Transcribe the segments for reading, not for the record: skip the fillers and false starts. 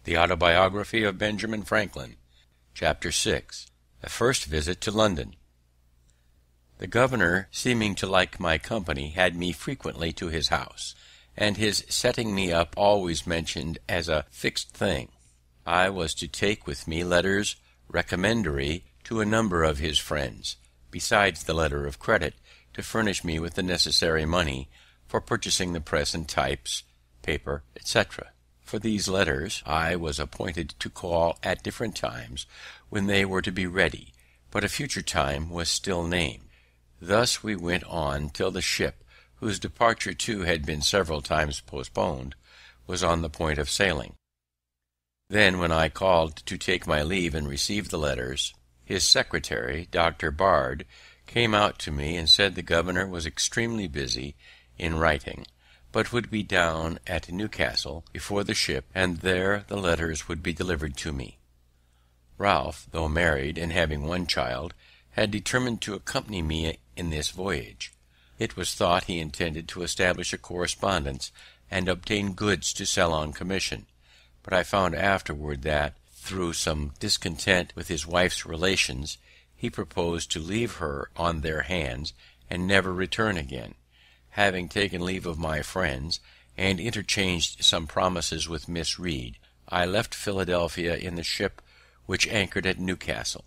The Autobiography of Benjamin Franklin. Chapter 6. A First Visit to London. The governor, seeming to like my company, had me frequently to his house, and his setting me up always mentioned as a fixed thing. I was to take with me letters recommendatory to a number of his friends, besides the letter of credit, to furnish me with the necessary money for purchasing the press and types, paper, etc. For these letters I was appointed to call at different times when they were to be ready, but a future time was still named. Thus we went on till the ship, whose departure too had been several times postponed, was on the point of sailing. Then, when I called to take my leave and receive the letters, his secretary, Dr. Bard, came out to me and said the governor was extremely busy in writing, but would be down at Newcastle before the ship, and there the letters would be delivered to me. Ralph, though married and having one child, had determined to accompany me in this voyage. It was thought he intended to establish a correspondence and obtain goods to sell on commission, but I found afterward that, through some discontent with his wife's relations, he proposed to leave her on their hands and never return again. Having taken leave of my friends, and interchanged some promises with Miss Reed, I left Philadelphia in the ship which anchored at Newcastle.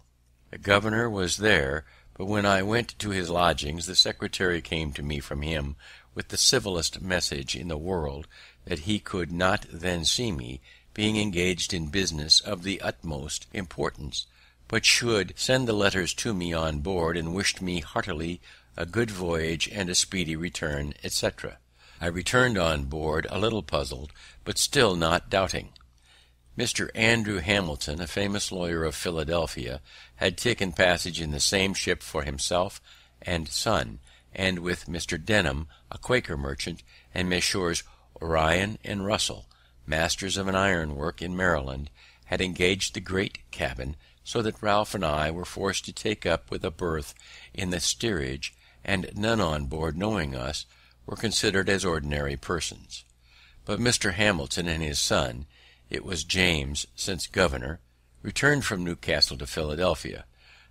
The governor was there, but when I went to his lodgings, the secretary came to me from him with the civillest message in the world that he could not then see me, being engaged in business of the utmost importance, but should send the letters to me on board, and wished me heartily a good voyage and a speedy return, etc. I returned on board a little puzzled, but still not doubting. Mr. Andrew Hamilton, a famous lawyer of Philadelphia, had taken passage in the same ship for himself and son, and with Mr. Denham, a Quaker merchant, and Messrs. Orion and Russell, masters of an iron work in Maryland, had engaged the great cabin, so that Ralph and I were forced to take up with a berth in the steerage, and none on board, knowing us, were considered as ordinary persons. But Mr. Hamilton and his son, it was James, since governor, returned from Newcastle to Philadelphia,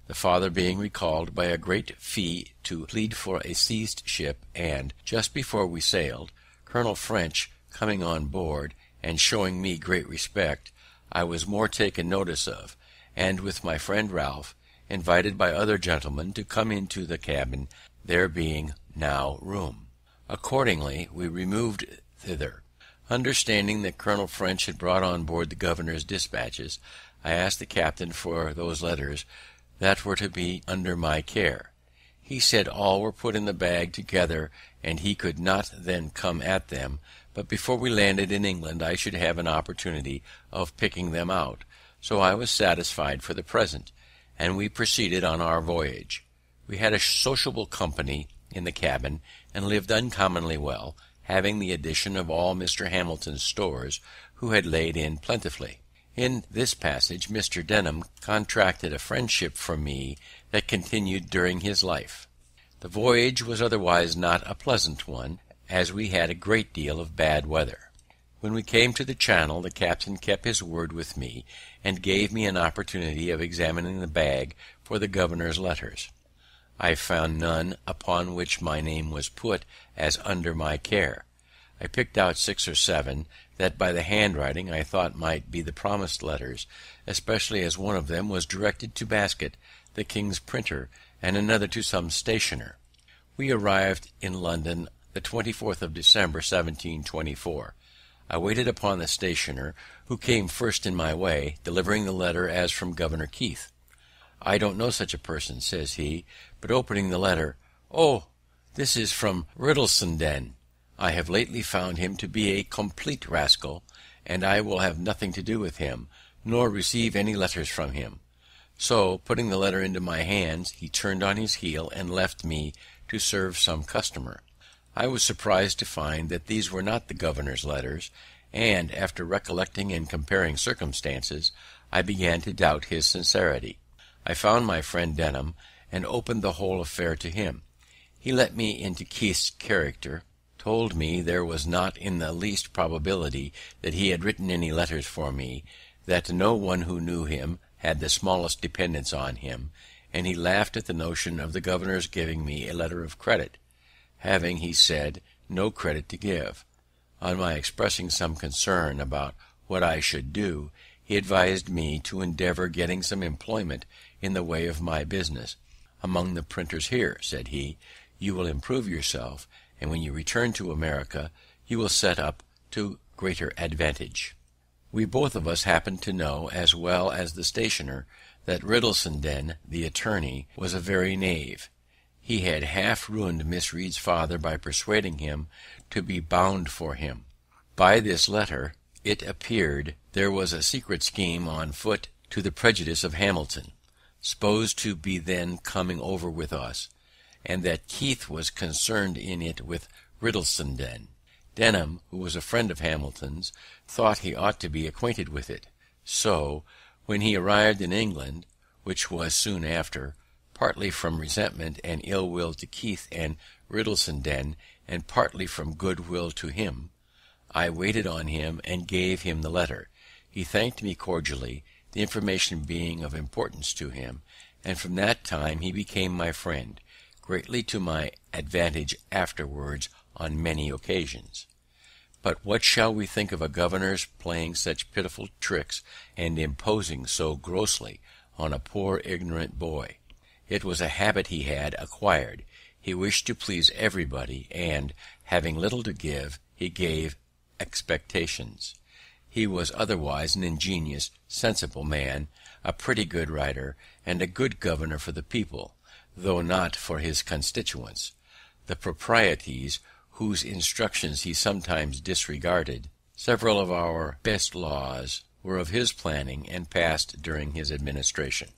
the father being recalled by a great fee to plead for a seized ship, and, just before we sailed, Colonel French coming on board, and showing me great respect, I was more taken notice of, and with my friend Ralph, invited by other gentlemen to come into the cabin, there being now room. Accordingly we removed thither. Understanding that Colonel French had brought on board the governor's dispatches, I asked the captain for those letters that were to be under my care. He said all were put in the bag together, and he could not then come at them, but before we landed in England I should have an opportunity of picking them out, so I was satisfied for the present, and we proceeded on our voyage. We had a sociable company in the cabin, and lived uncommonly well, having the addition of all Mr. Hamilton's stores, who had laid in plentifully. In this passage Mr. Denham contracted a friendship for me that continued during his life. The voyage was otherwise not a pleasant one, as we had a great deal of bad weather. When we came to the Channel, the captain kept his word with me, and gave me an opportunity of examining the bag for the governor's letters. I found none upon which my name was put as under my care. I picked out 6 or 7 that by the handwriting I thought might be the promised letters, especially as one of them was directed to Basket, the king's printer, and another to some stationer. We arrived in London the 24th of December, 1724. I waited upon the stationer, who came first in my way, delivering the letter as from Governor Keith. "I don't know such a person," says he, but opening the letter, "Oh, this is from Riddlesden. I have lately found him to be a complete rascal, and I will have nothing to do with him, nor receive any letters from him." So, putting the letter into my hands, he turned on his heel and left me to serve some customer. I was surprised to find that these were not the governor's letters, and, after recollecting and comparing circumstances, I began to doubt his sincerity. I found my friend Denham, and opened the whole affair to him. He let me into Keith's character, told me there was not in the least probability that he had written any letters for me, that no one who knew him had the smallest dependence on him, and he laughed at the notion of the governor's giving me a letter of credit, having, he said, no credit to give. On my expressing some concern about what I should do, he advised me to endeavour getting some employment in the way of my business. "Among the printers here," said he, "you will improve yourself, and when you return to America you will set up to greater advantage." We both of us happened to know, as well as the stationer, that Riddlesden, the attorney, was a very knave. He had half ruined Miss Read's father by persuading him to be bound for him. By this letter it appeared there was a secret scheme on foot to the prejudice of Hamilton, supposed to be then coming over with us, and that Keith was concerned in it with Riddlesden. Denham, who was a friend of Hamilton's, thought he ought to be acquainted with it. So, when he arrived in England, which was soon after, partly from resentment and ill will to Keith and Riddlesden, and partly from good will to him, I waited on him and gave him the letter. He thanked me cordially, the information being of importance to him, and from that time he became my friend, greatly to my advantage afterwards on many occasions. But what shall we think of a governor's playing such pitiful tricks and imposing so grossly on a poor ignorant boy? It was a habit he had acquired. He wished to please everybody, and, having little to give, he gave expectations. He was otherwise an ingenious, sensible man, a pretty good writer, and a good governor for the people, though not for his constituents. The proprieties, whose instructions he sometimes disregarded, several of our best laws, were of his planning and passed during his administration.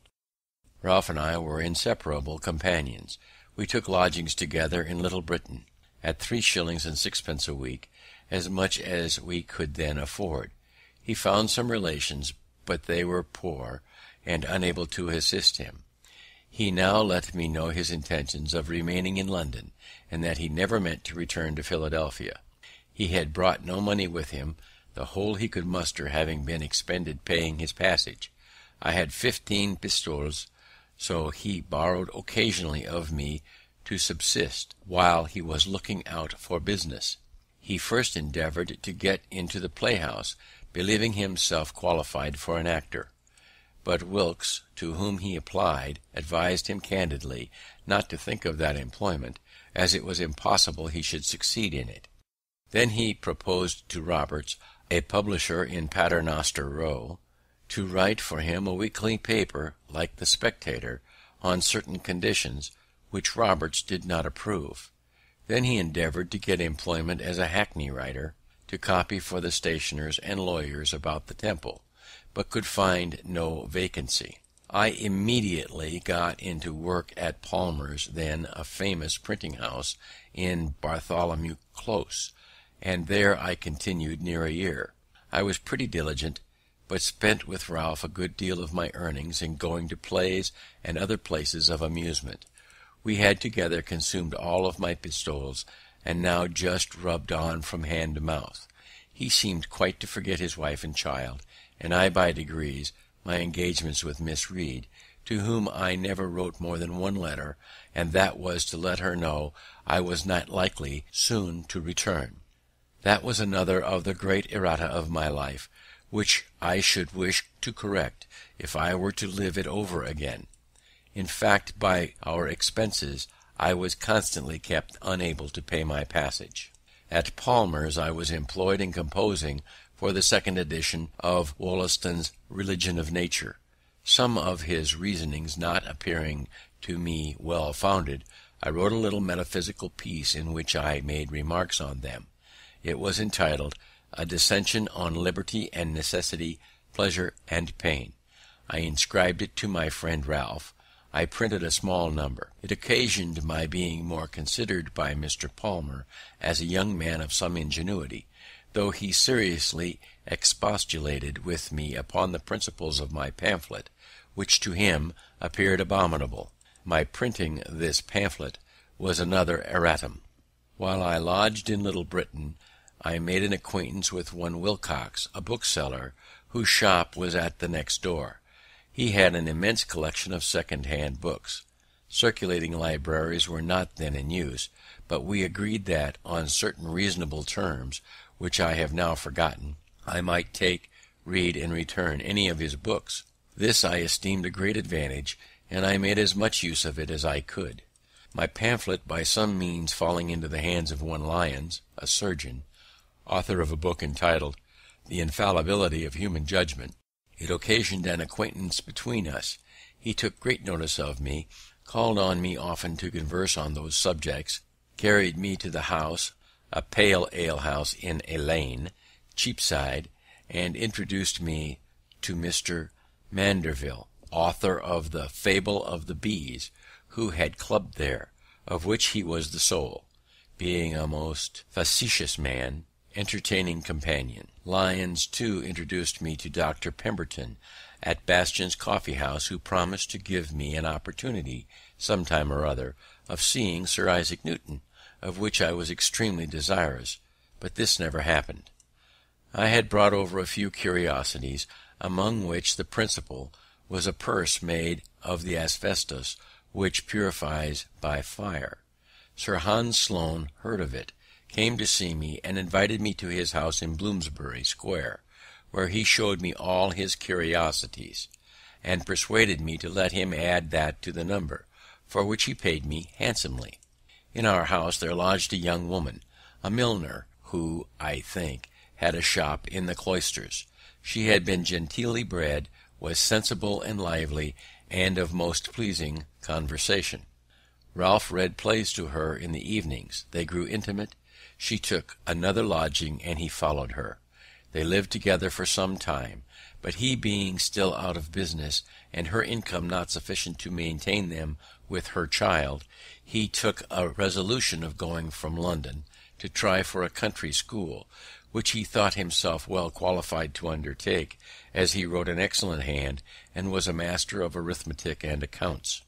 Ralph and I were inseparable companions. We took lodgings together in Little Britain, at 3 shillings and 6 a week, as much as we could then afford. He found some relations, but they were poor, and unable to assist him. He now let me know his intentions of remaining in London, and that he never meant to return to Philadelphia. He had brought no money with him, the whole he could muster having been expended paying his passage. I had 15 pistoles, so he borrowed occasionally of me to subsist, while he was looking out for business. He first endeavoured to get into the playhouse, believing himself qualified for an actor. But Wilkes, to whom he applied, advised him candidly not to think of that employment, as it was impossible he should succeed in it. Then he proposed to Roberts, a publisher in Paternoster Row, to write for him a weekly paper like the Spectator, on certain conditions, which Roberts did not approve. Then he endeavoured to get employment as a hackney writer, to copy for the stationers and lawyers about the Temple, but could find no vacancy. I immediately got into work at Palmer's, then a famous printing house in Bartholomew Close, and there I continued near a year. I was pretty diligent, but spent with Ralph a good deal of my earnings in going to plays and other places of amusement. We had together consumed all of my pistoles, and now just rubbed on from hand to mouth. He seemed quite to forget his wife and child, and I by degrees my engagements with Miss Read, to whom I never wrote more than one letter, and that was to let her know I was not likely soon to return. That was another of the great errata of my life, which I should wish to correct if I were to live it over again. In fact, by our expenses I was constantly kept unable to pay my passage. At Palmer's I was employed in composing for the second edition of Wollaston's Religion of Nature. Some of his reasonings not appearing to me well founded, I wrote a little metaphysical piece in which I made remarks on them. It was entitled A Dissension on Liberty and Necessity, Pleasure and Pain. I inscribed it to my friend Ralph. I printed a small number. It occasioned my being more considered by Mr. Palmer as a young man of some ingenuity, though he seriously expostulated with me upon the principles of my pamphlet, which to him appeared abominable. My printing this pamphlet was another erratum. While I lodged in Little Britain, I made an acquaintance with one Wilcox, a bookseller, whose shop was at the next door. He had an immense collection of second-hand books. Circulating libraries were not then in use, but we agreed that, on certain reasonable terms, which I have now forgotten, I might take, read, and return any of his books. This I esteemed a great advantage, and I made as much use of it as I could. My pamphlet by some means falling into the hands of one Lyons, a surgeon, author of a book entitled The Infallibility of Human Judgment, it occasioned an acquaintance between us. He took great notice of me, called on me often to converse on those subjects, carried me to the house, a pale ale house in a lane, Cheapside, and introduced me to Mr. Manderville, author of the Fable of the Bees, who had clubbed there, of which he was the soul, being a most facetious man, entertaining companion. Lyons, too, introduced me to Dr. Pemberton at Bastion's Coffee House, who promised to give me an opportunity, some time or other, of seeing Sir Isaac Newton, of which I was extremely desirous, but this never happened. I had brought over a few curiosities, among which the principal was a purse made of the asbestos which purifies by fire. Sir Hans Sloane heard of it, came to see me, and invited me to his house in Bloomsbury Square, where he showed me all his curiosities, and persuaded me to let him add that to the number, for which he paid me handsomely. In our house there lodged a young woman, a milliner, who, I think, had a shop in the Cloisters. She had been genteelly bred, was sensible and lively, and of most pleasing conversation. Ralph read plays to her in the evenings. They grew intimate. She took another lodging, and he followed her. They lived together for some time, but he being still out of business, and her income not sufficient to maintain them with her child, he took a resolution of going from London to try for a country school, which he thought himself well qualified to undertake, as he wrote an excellent hand, and was a master of arithmetic and accounts.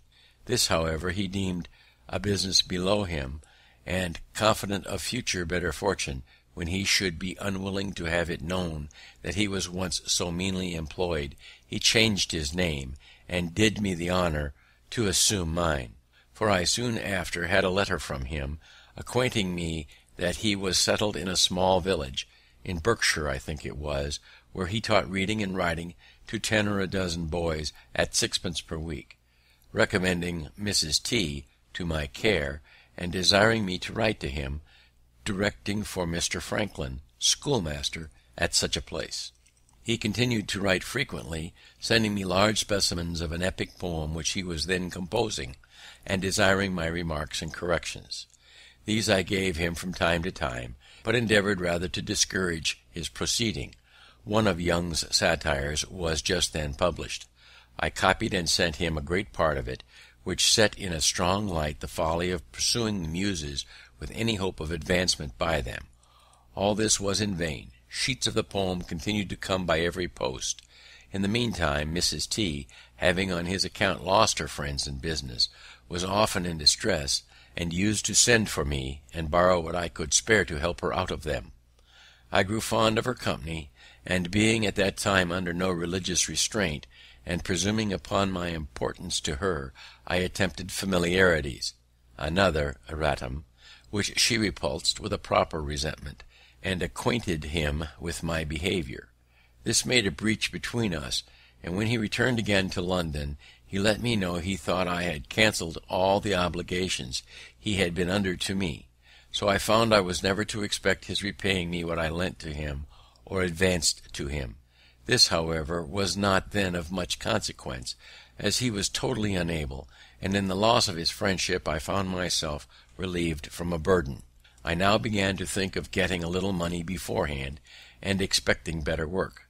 This, however, he deemed a business below him, and, confident of future better fortune, when he should be unwilling to have it known that he was once so meanly employed, he changed his name, and did me the honour to assume mine. For I soon after had a letter from him, acquainting me that he was settled in a small village, in Berkshire I think it was, where he taught reading and writing to 10 or a dozen boys at 6d. per week, recommending Mrs. T. to my care, and desiring me to write to him, directing for Mr. Franklin, schoolmaster, at such a place. He continued to write frequently, sending me large specimens of an epic poem which he was then composing, and desiring my remarks and corrections. These I gave him from time to time, but endeavoured rather to discourage his proceeding. One of Young's satires was just then published. I copied and sent him a great part of it, which set in a strong light the folly of pursuing the Muses with any hope of advancement by them. All this was in vain. Sheets of the poem continued to come by every post. In the meantime, Mrs. T., having on his account lost her friends in business, was often in distress, and used to send for me, and borrow what I could spare to help her out of them. I grew fond of her company, and being at that time under no religious restraint, and presuming upon my importance to her, I attempted familiarities, another erratum, which she repulsed with a proper resentment, and acquainted him with my behaviour. This made a breach between us, and when he returned again to London, he let me know he thought I had cancelled all the obligations he had been under to me, so I found I was never to expect his repaying me what I lent to him or advanced to him. This, however, was not then of much consequence, as he was totally unable, and in the loss of his friendship I found myself relieved from a burden. I now began to think of getting a little money beforehand, and expecting better work.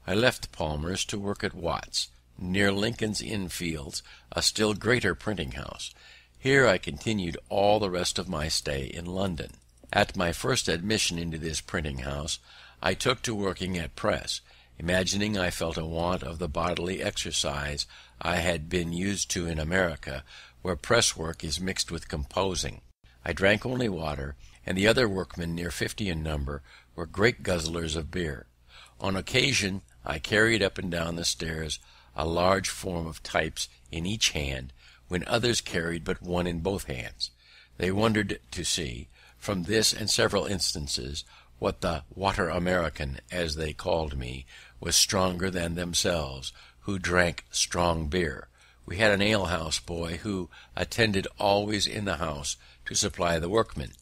I left Palmer's to work at Watt's, near Lincoln's Inn Fields, a still greater printing house. Here I continued all the rest of my stay in London. At my first admission into this printing house, I took to working at press, imagining I felt a want of the bodily exercise I had been used to in America, where press work is mixed with composing. I drank only water, and the other workmen, near 50 in number, were great guzzlers of beer. On occasion I carried up and down the stairs a large form of types in each hand, when others carried but one in both hands. They wondered to see, from this and several instances, what the water American, as they called me, was stronger than themselves, who drank strong beer. We had an alehouse boy who attended always in the house to supply the workmen.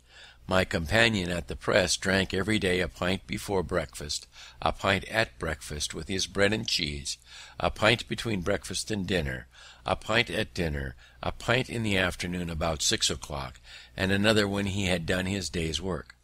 My companion at the press drank every day a pint before breakfast, a pint at breakfast with his bread and cheese, a pint between breakfast and dinner, a pint at dinner, a pint in the afternoon about 6 o'clock, and another when he had done his day's work.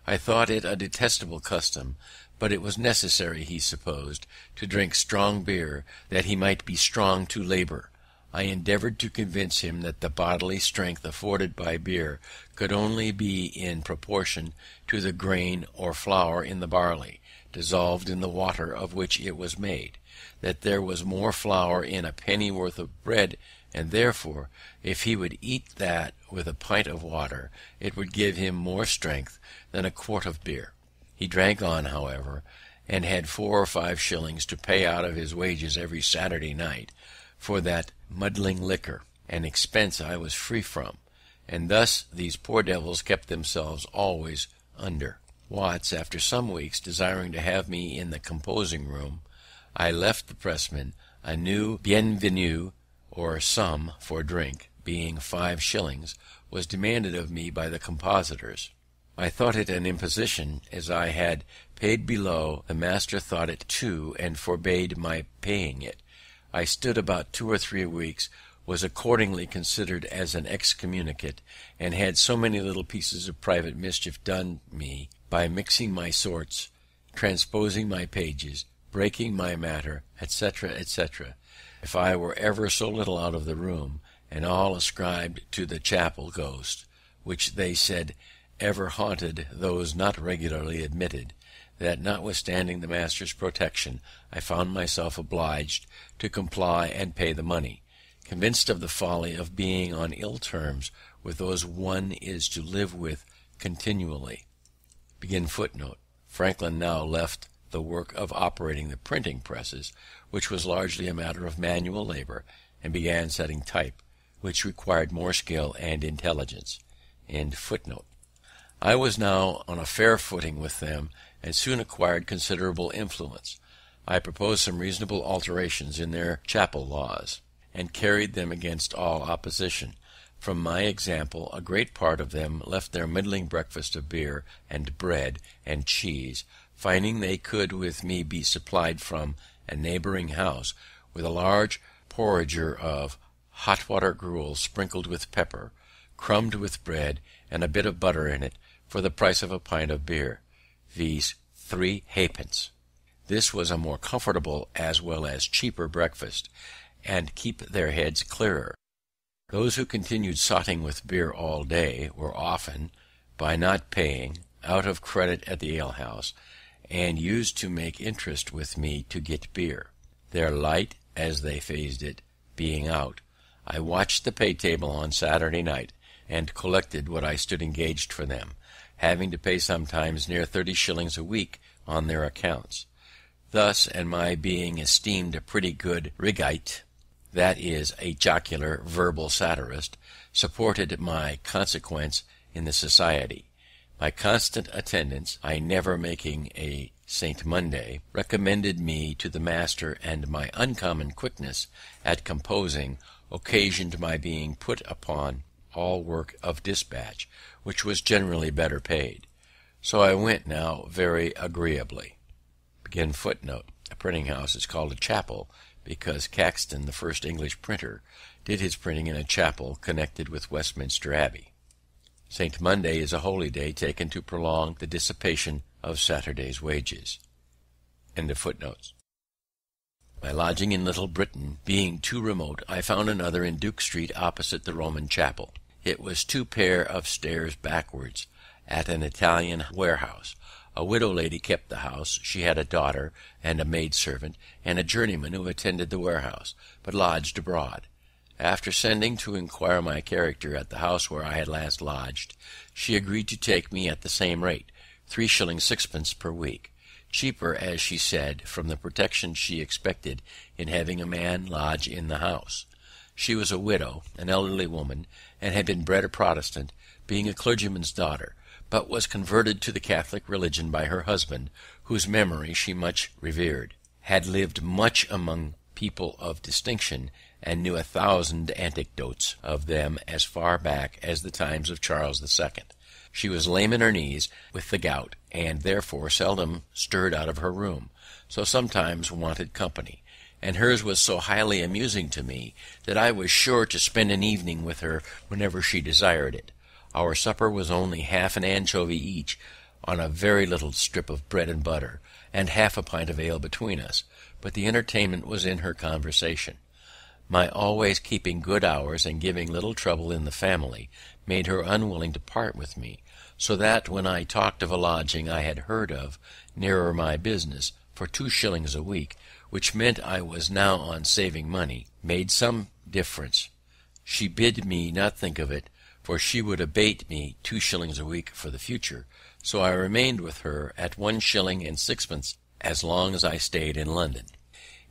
I thought it a detestable custom, but it was necessary, he supposed, to drink strong beer, that he might be strong to labour. I endeavoured to convince him that the bodily strength afforded by beer could only be in proportion to the grain or flour in the barley, dissolved in the water of which it was made, that there was more flour in a pennyworth of bread, and therefore, if he would eat that with a pint of water, it would give him more strength than a quart of beer. He drank on, however, and had 4 or 5 shillings to pay out of his wages every Saturday night for that muddling liquor, an expense I was free from, and thus these poor devils kept themselves always under. Watts, after some weeks, desiring to have me in the composing room, I left the pressman a new bienvenue, or sum for drink, being 5 shillings, was demanded of me by the compositors. I thought it an imposition, as I had paid below. The master thought it too, and forbade my paying it. I stood about 2 or 3 weeks, was accordingly considered as an excommunicate, and had so many little pieces of private mischief done me by mixing my sorts, transposing my pages, breaking my matter, etc., etc. If I were ever so little out of the room, and all ascribed to the chapel ghost, which they said ever haunted those not regularly admitted, that, notwithstanding the master's protection, I found myself obliged to comply and pay the money, convinced of the folly of being on ill terms with those one is to live with continually. Franklin now left the work of operating the printing presses, which was largely a matter of manual labour, and began setting type, which required more skill and intelligence. I was now on a fair footing with them, and soon acquired considerable influence. I proposed some reasonable alterations in their chapel laws, and carried them against all opposition. From my example, a great part of them left their middling breakfast of beer and bread and cheese, finding they could with me be supplied from a neighbouring house with a large porringer of hot water gruel sprinkled with pepper, crumbed with bread, and a bit of butter in it, for the price of a pint of beer, viz. 3 halfpence. This was a more comfortable as well as cheaper breakfast, and keep their heads clearer. Those who continued sotting with beer all day were often, by not paying, out of credit at the alehouse, and used to make interest with me to get beer. Their light, as they phrased it, being out, I watched the pay table on Saturday night, and collected what I stood engaged for them, having to pay sometimes near 30 shillings a week on their accounts. Thus, and my being esteemed a pretty good rigite, that is, a jocular verbal satirist, supported my consequence in the society. My constant attendance, I never making a St. Monday, recommended me to the master, and my uncommon quickness at composing occasioned my being put upon all work of dispatch, which was generally better paid. So I went now very agreeably. A printing house is called a chapel, because Caxton, the first English printer, did his printing in a chapel connected with Westminster Abbey. St. Monday is a holy day taken to prolong the dissipation of Saturday's wages. My lodging in Little Britain being too remote, I found another in Duke Street opposite the Roman Chapel. It was 2 pair of stairs backwards, at an Italian warehouse. A widow lady kept the house. She had a daughter and a maid servant, and a journeyman who attended the warehouse, but lodged abroad. After sending to inquire my character at the house where I had last lodged, she agreed to take me at the same rate, 3s. 6d. per week, cheaper, as she said, from the protection she expected in having a man lodge in the house. She was a widow, an elderly woman, and had been bred a Protestant, being a clergyman's daughter, but was converted to the Catholic religion by her husband, whose memory she much revered, had lived much among people of distinction, and knew 1,000 anecdotes of them as far back as the times of Charles II. She was lame in her knees with the gout, and therefore seldom stirred out of her room, so sometimes wanted company, and hers was so highly amusing to me that I was sure to spend an evening with her whenever she desired it. Our supper was only half an anchovy each on a very little strip of bread and butter, and half a pint of ale between us, but the entertainment was in her conversation. My always keeping good hours and giving little trouble in the family made her unwilling to part with me, so that when I talked of a lodging I had heard of nearer my business for 2s. a week, which meant I was now on saving money, made some difference, she bid me not think of it, for she would abate me 2s. a week for the future, so I remained with her at 1s. 6d. as long as I stayed in London.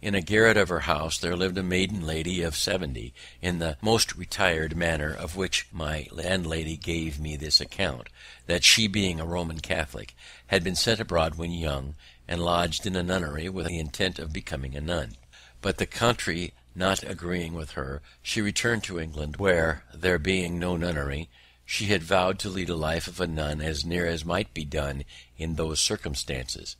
In a garret of her house there lived a maiden lady of 70, in the most retired manner, of which my landlady gave me this account, that she, being a Roman Catholic, had been sent abroad when young, and lodged in a nunnery with the intent of becoming a nun. But the country not agreeing with her, she returned to England, where, there being no nunnery, she had vowed to lead a life of a nun as near as might be done in those circumstances.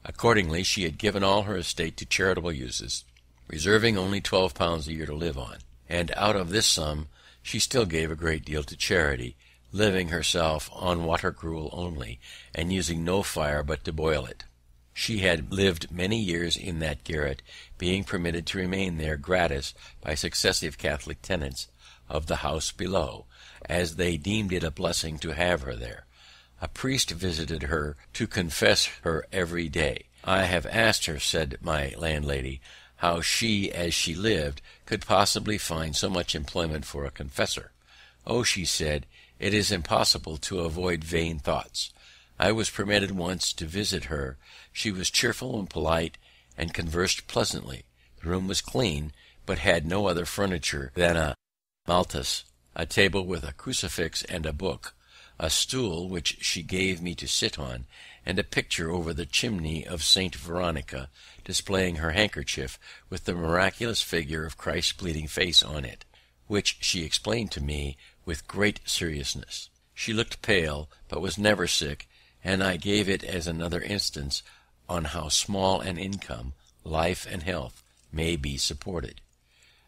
Accordingly, she had given all her estate to charitable uses, reserving only £12 a year to live on, and out of this sum she still gave a great deal to charity, living herself on water gruel only, and using no fire but to boil it. She had lived many years in that garret, being permitted to remain there gratis by successive Catholic tenants of the house below, as they deemed it a blessing to have her there. A priest visited her to confess her every day. I have asked her, said my landlady, how she, as she lived, could possibly find so much employment for a confessor. Oh, she said, it is impossible to avoid vain thoughts. I was permitted once to visit her. She was cheerful and polite, and conversed pleasantly. The room was clean, but had no other furniture than a maltus, a table with a crucifix and a book, a stool which she gave me to sit on, and a picture over the chimney of Saint Veronica, displaying her handkerchief with the miraculous figure of Christ's bleeding face on it, which she explained to me with great seriousness. She looked pale, but was never sick, and I gave it as another instance on how small an income, life and health, may be supported.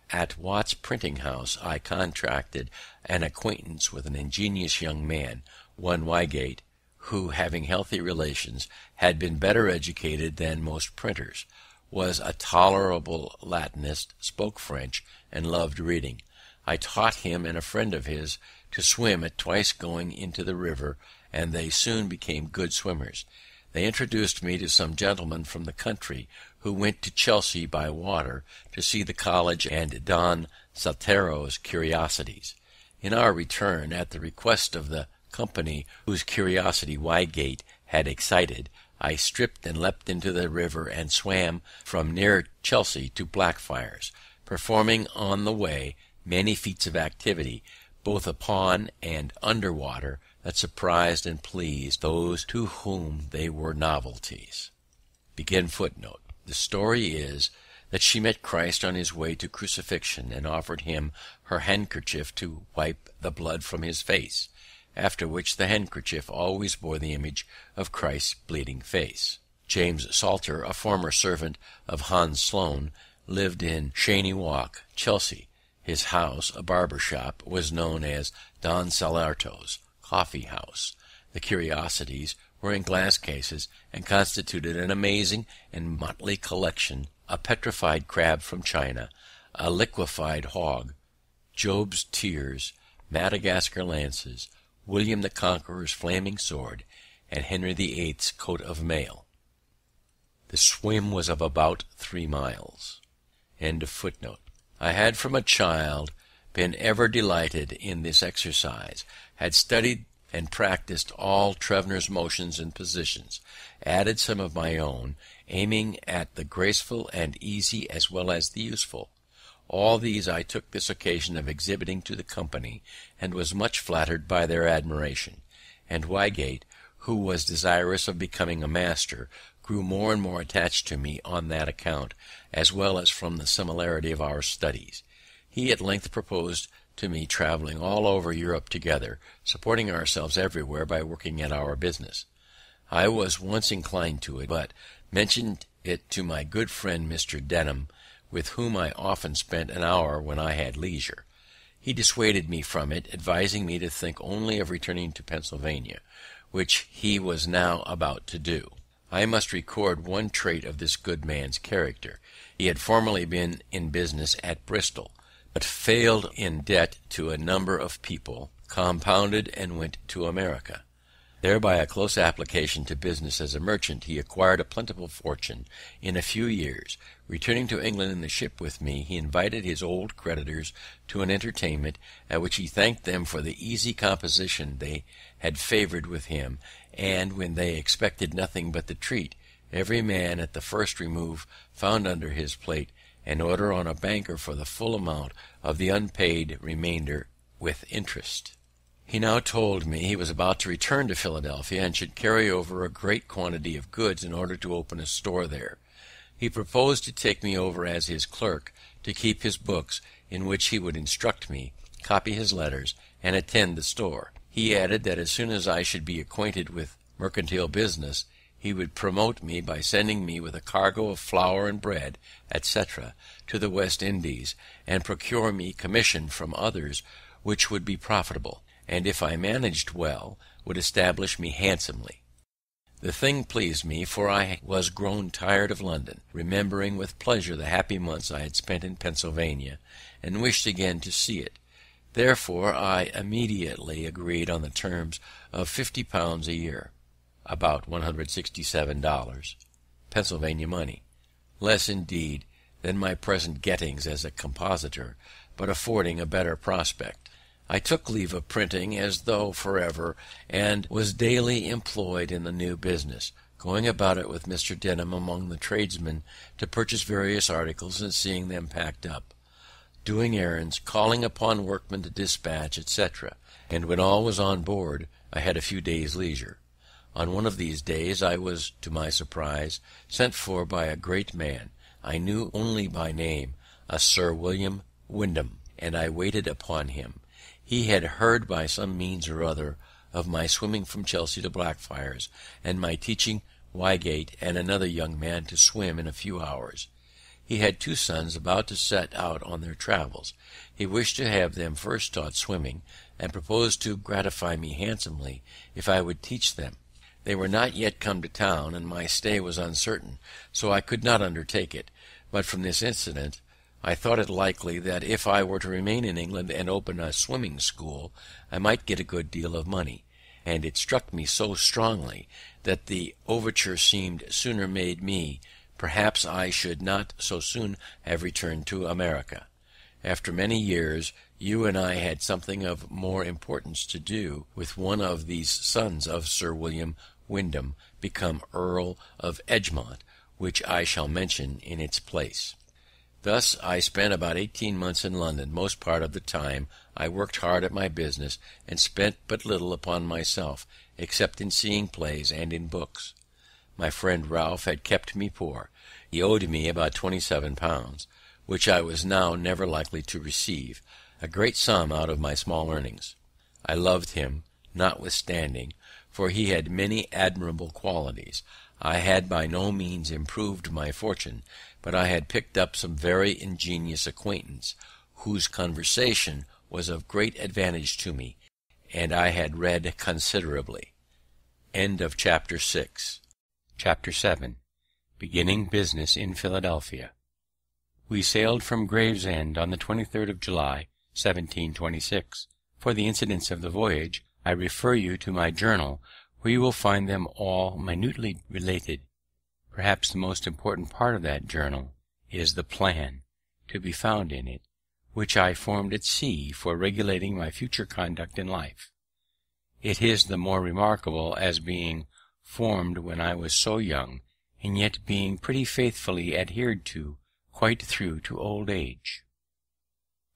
At Watt's printing house I contracted an acquaintance with an ingenious young man, one Wygate, who, having healthy relations, had been better educated than most printers, was a tolerable Latinist, spoke French, and loved reading. I taught him and a friend of his to swim at twice going into the river, and they soon became good swimmers. They introduced me to some gentlemen from the country who went to Chelsea by water to see the college and Don Saltero's curiosities. In our return, at the request of the company whose curiosity Wygate had excited, I stripped and leapt into the river and swam from near Chelsea to Blackfriars, performing on the way many feats of activity, both upon and under water, that surprised and pleased those to whom they were novelties. The story is that she met Christ on his way to crucifixion, and offered him her handkerchief to wipe the blood from his face, after which the handkerchief always bore the image of Christ's bleeding face. James Salter, a former servant of Hans Sloane, lived in Cheyne Walk, Chelsea. His house, a barber shop, was known as Don Salarto's coffee house. The curiosities were in glass cases, and constituted an amazing and motley collection: a petrified crab from China, a liquefied hog, Job's tears, Madagascar lances, William the Conqueror's flaming sword, and Henry VIII's coat of mail. The swim was of about 3 miles. I had from a child been ever delighted in this exercise, had studied and practised all Trevnor's motions and positions, added some of my own, aiming at the graceful and easy as well as the useful. All these I took this occasion of exhibiting to the company, and was much flattered by their admiration. And Wygate, who was desirous of becoming a master, grew more and more attached to me on that account, as well as from the similarity of our studies. He at length proposed to me travelling all over Europe together, supporting ourselves everywhere by working at our business. I was once inclined to it, but mentioned it to my good friend Mr. Denham, with whom I often spent an hour when I had leisure. He dissuaded me from it, advising me to think only of returning to Pennsylvania, which he was now about to do. I must record one trait of this good man's character. He had formerly been in business at Bristol, but failed in debt to a number of people, compounded, and went to America. There, by a close application to business as a merchant, he acquired a plentiful fortune in a few years. Returning to England in the ship with me, he invited his old creditors to an entertainment, at which he thanked them for the easy composition they had favoured with him, and when they expected nothing but the treat, every man at the first remove found under his plate an order on a banker for the full amount of the unpaid remainder with interest. He now told me he was about to return to Philadelphia, and should carry over a great quantity of goods in order to open a store there. He proposed to take me over as his clerk, to keep his books, in which he would instruct me, copy his letters, and attend the store. He added that as soon as I should be acquainted with mercantile business, he would promote me by sending me with a cargo of flour and bread, etc., to the West Indies, and procure me commission from others which would be profitable, and if I managed well, would establish me handsomely. The thing pleased me, for I was grown tired of London, remembering with pleasure the happy months I had spent in Pennsylvania, and wished again to see it. Therefore I immediately agreed on the terms of £50 a year, about $167, Pennsylvania money, less indeed than my present gettings as a compositor, but affording a better prospect. I took leave of printing as though forever, and was daily employed in the new business, going about it with Mr. Denham among the tradesmen to purchase various articles and seeing them packed up, doing errands, calling upon workmen to dispatch, etc., and when all was on board, I had a few days' leisure. On one of these days I was, to my surprise, sent for by a great man I knew only by name, a Sir William Wyndham, and I waited upon him. He had heard by some means or other of my swimming from Chelsea to Blackfriars, and my teaching Wygate and another young man to swim in a few hours. He had 2 sons about to set out on their travels. He wished to have them first taught swimming, and proposed to gratify me handsomely if I would teach them. They were not yet come to town, and my stay was uncertain, so I could not undertake it, but from this incident I thought it likely that if I were to remain in England and open a swimming school, I might get a good deal of money, and it struck me so strongly that the overture seemed sooner made me, perhaps I should not so soon have returned to America. After many years, you and I had something of more importance to do with one of these sons of Sir William Wyndham, become Earl of Egmont, which I shall mention in its place. Thus I spent about 18 months in London. Most part of the time I worked hard at my business, and spent but little upon myself, except in seeing plays and in books. My friend Ralph had kept me poor. He owed me about £27, which I was now never likely to receive, a great sum out of my small earnings. I loved him, notwithstanding, for he had many admirable qualities. I had by no means improved my fortune, but I had picked up some very ingenious acquaintance, whose conversation was of great advantage to me, and I had read considerably. Chapter 7. Beginning business in Philadelphia. We sailed from Gravesend on the 23rd of July, 1726. For the incidents of the voyage, I refer you to my journal, where you will find them all minutely related. Perhaps the most important part of that journal is the plan to be found in it, which I formed at sea for regulating my future conduct in life. It is the more remarkable as being formed when I was so young, and yet being pretty faithfully adhered to quite through to old age.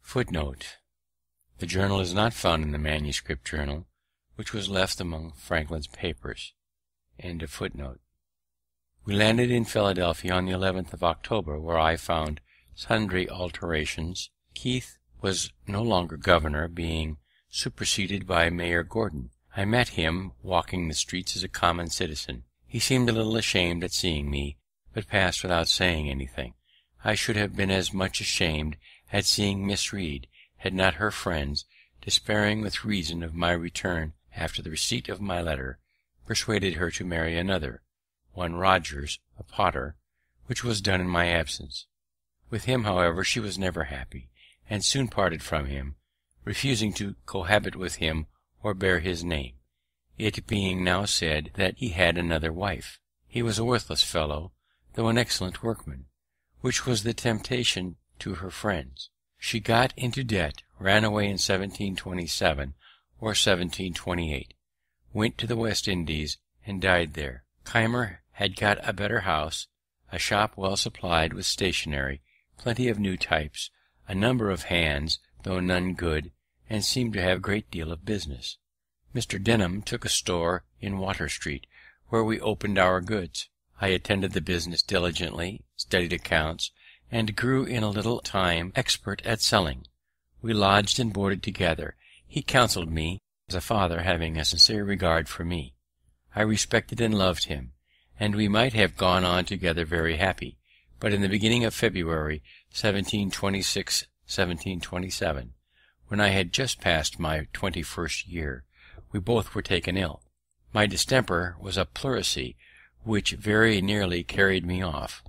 Footnote: the journal is not found in the manuscript journal, which was left among Franklin's papers. End of footnote. We landed in Philadelphia on the 11th of October, where I found sundry alterations. Keith was no longer governor, being superseded by Mayor Gordon. I met him walking the streets as a common citizen. He seemed a little ashamed at seeing me, but passed without saying anything. I should have been as much ashamed at seeing Miss Reed, had not her friends, despairing with reason of my return after the receipt of my letter, persuaded her to marry another, one Rogers, a potter, which was done in my absence. With him, however, she was never happy, and soon parted from him, refusing to cohabit with him or bear his name, it being now said that he had another wife. He was a worthless fellow, though an excellent workman, which was the temptation to her friends. She got into debt, ran away in 1727 or 1728, went to the West Indies, and died there. Keimer had got a better house, a shop well supplied with stationery, plenty of new types, a number of hands, though none good, and seemed to have a great deal of business. Mr. Denham took a store in Water Street, where we opened our goods. I attended the business diligently, studied accounts, and grew in a little time expert at selling. We lodged and boarded together. He counselled me, as a father, having a sincere regard for me. I respected and loved him, and we might have gone on together very happy. But in the beginning of February 1726-1727, when I had just passed my 21st year, we both were taken ill. My distemper was a pleurisy, which very nearly carried me off.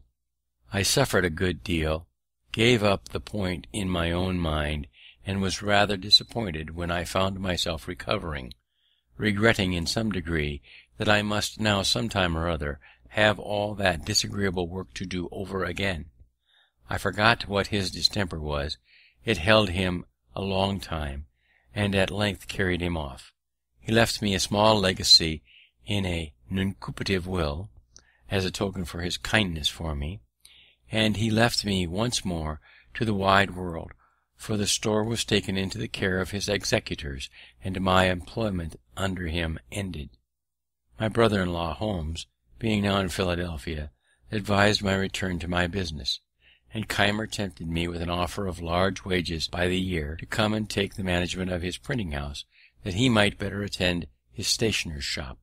I suffered a good deal, gave up the point in my own mind, and was rather disappointed when I found myself recovering, regretting in some degree that I must now some time or other have all that disagreeable work to do over again. I forgot what his distemper was. It held him a long time, and at length carried him off. He left me a small legacy in a nuncupative will, as a token for his kindness for me, and he left me once more to the wide world, for the store was taken into the care of his executors, and my employment under him ended. My brother-in-law Holmes, being now in Philadelphia, advised my return to my business, and Keimer tempted me with an offer of large wages by the year to come and take the management of his printing house, that he might better attend his stationer's shop.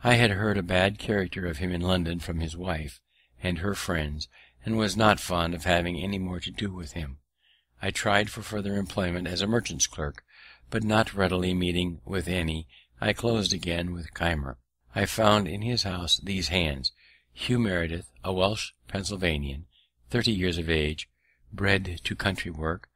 I had heard a bad character of him in London from his wife and her friends, and was not fond of having any more to do with him. I tried for further employment as a merchant's clerk, but not readily meeting with any, I closed again with Keimer. I found in his house these hands: Hugh Meredith, a Welsh Pennsylvanian, 30 years of age, bred to country work,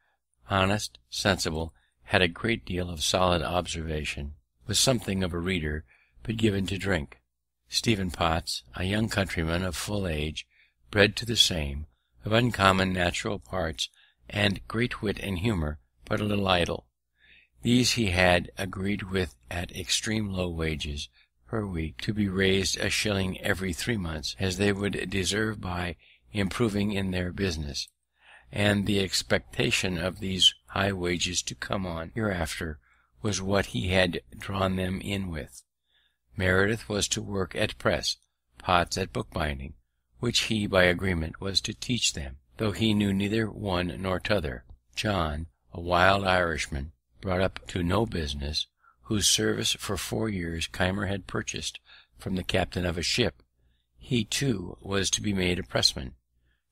honest, sensible, had a great deal of solid observation, was something of a reader, but given to drink. Stephen Potts, a young countryman of full age, bred to the same, of uncommon natural parts, and great wit and humour, but a little idle. These he had agreed with at extreme low wages per week, to be raised a shilling every 3 months, as they would deserve by improving in their business, and the expectation of these high wages to come on hereafter was what he had drawn them in with. Meredith was to work at press, Potts at bookbinding, which he by agreement was to teach them, though he knew neither one nor t'other. John, a wild Irishman, brought up to no business, whose service for 4 years Keimer had purchased from the captain of a ship, he too was to be made a pressman.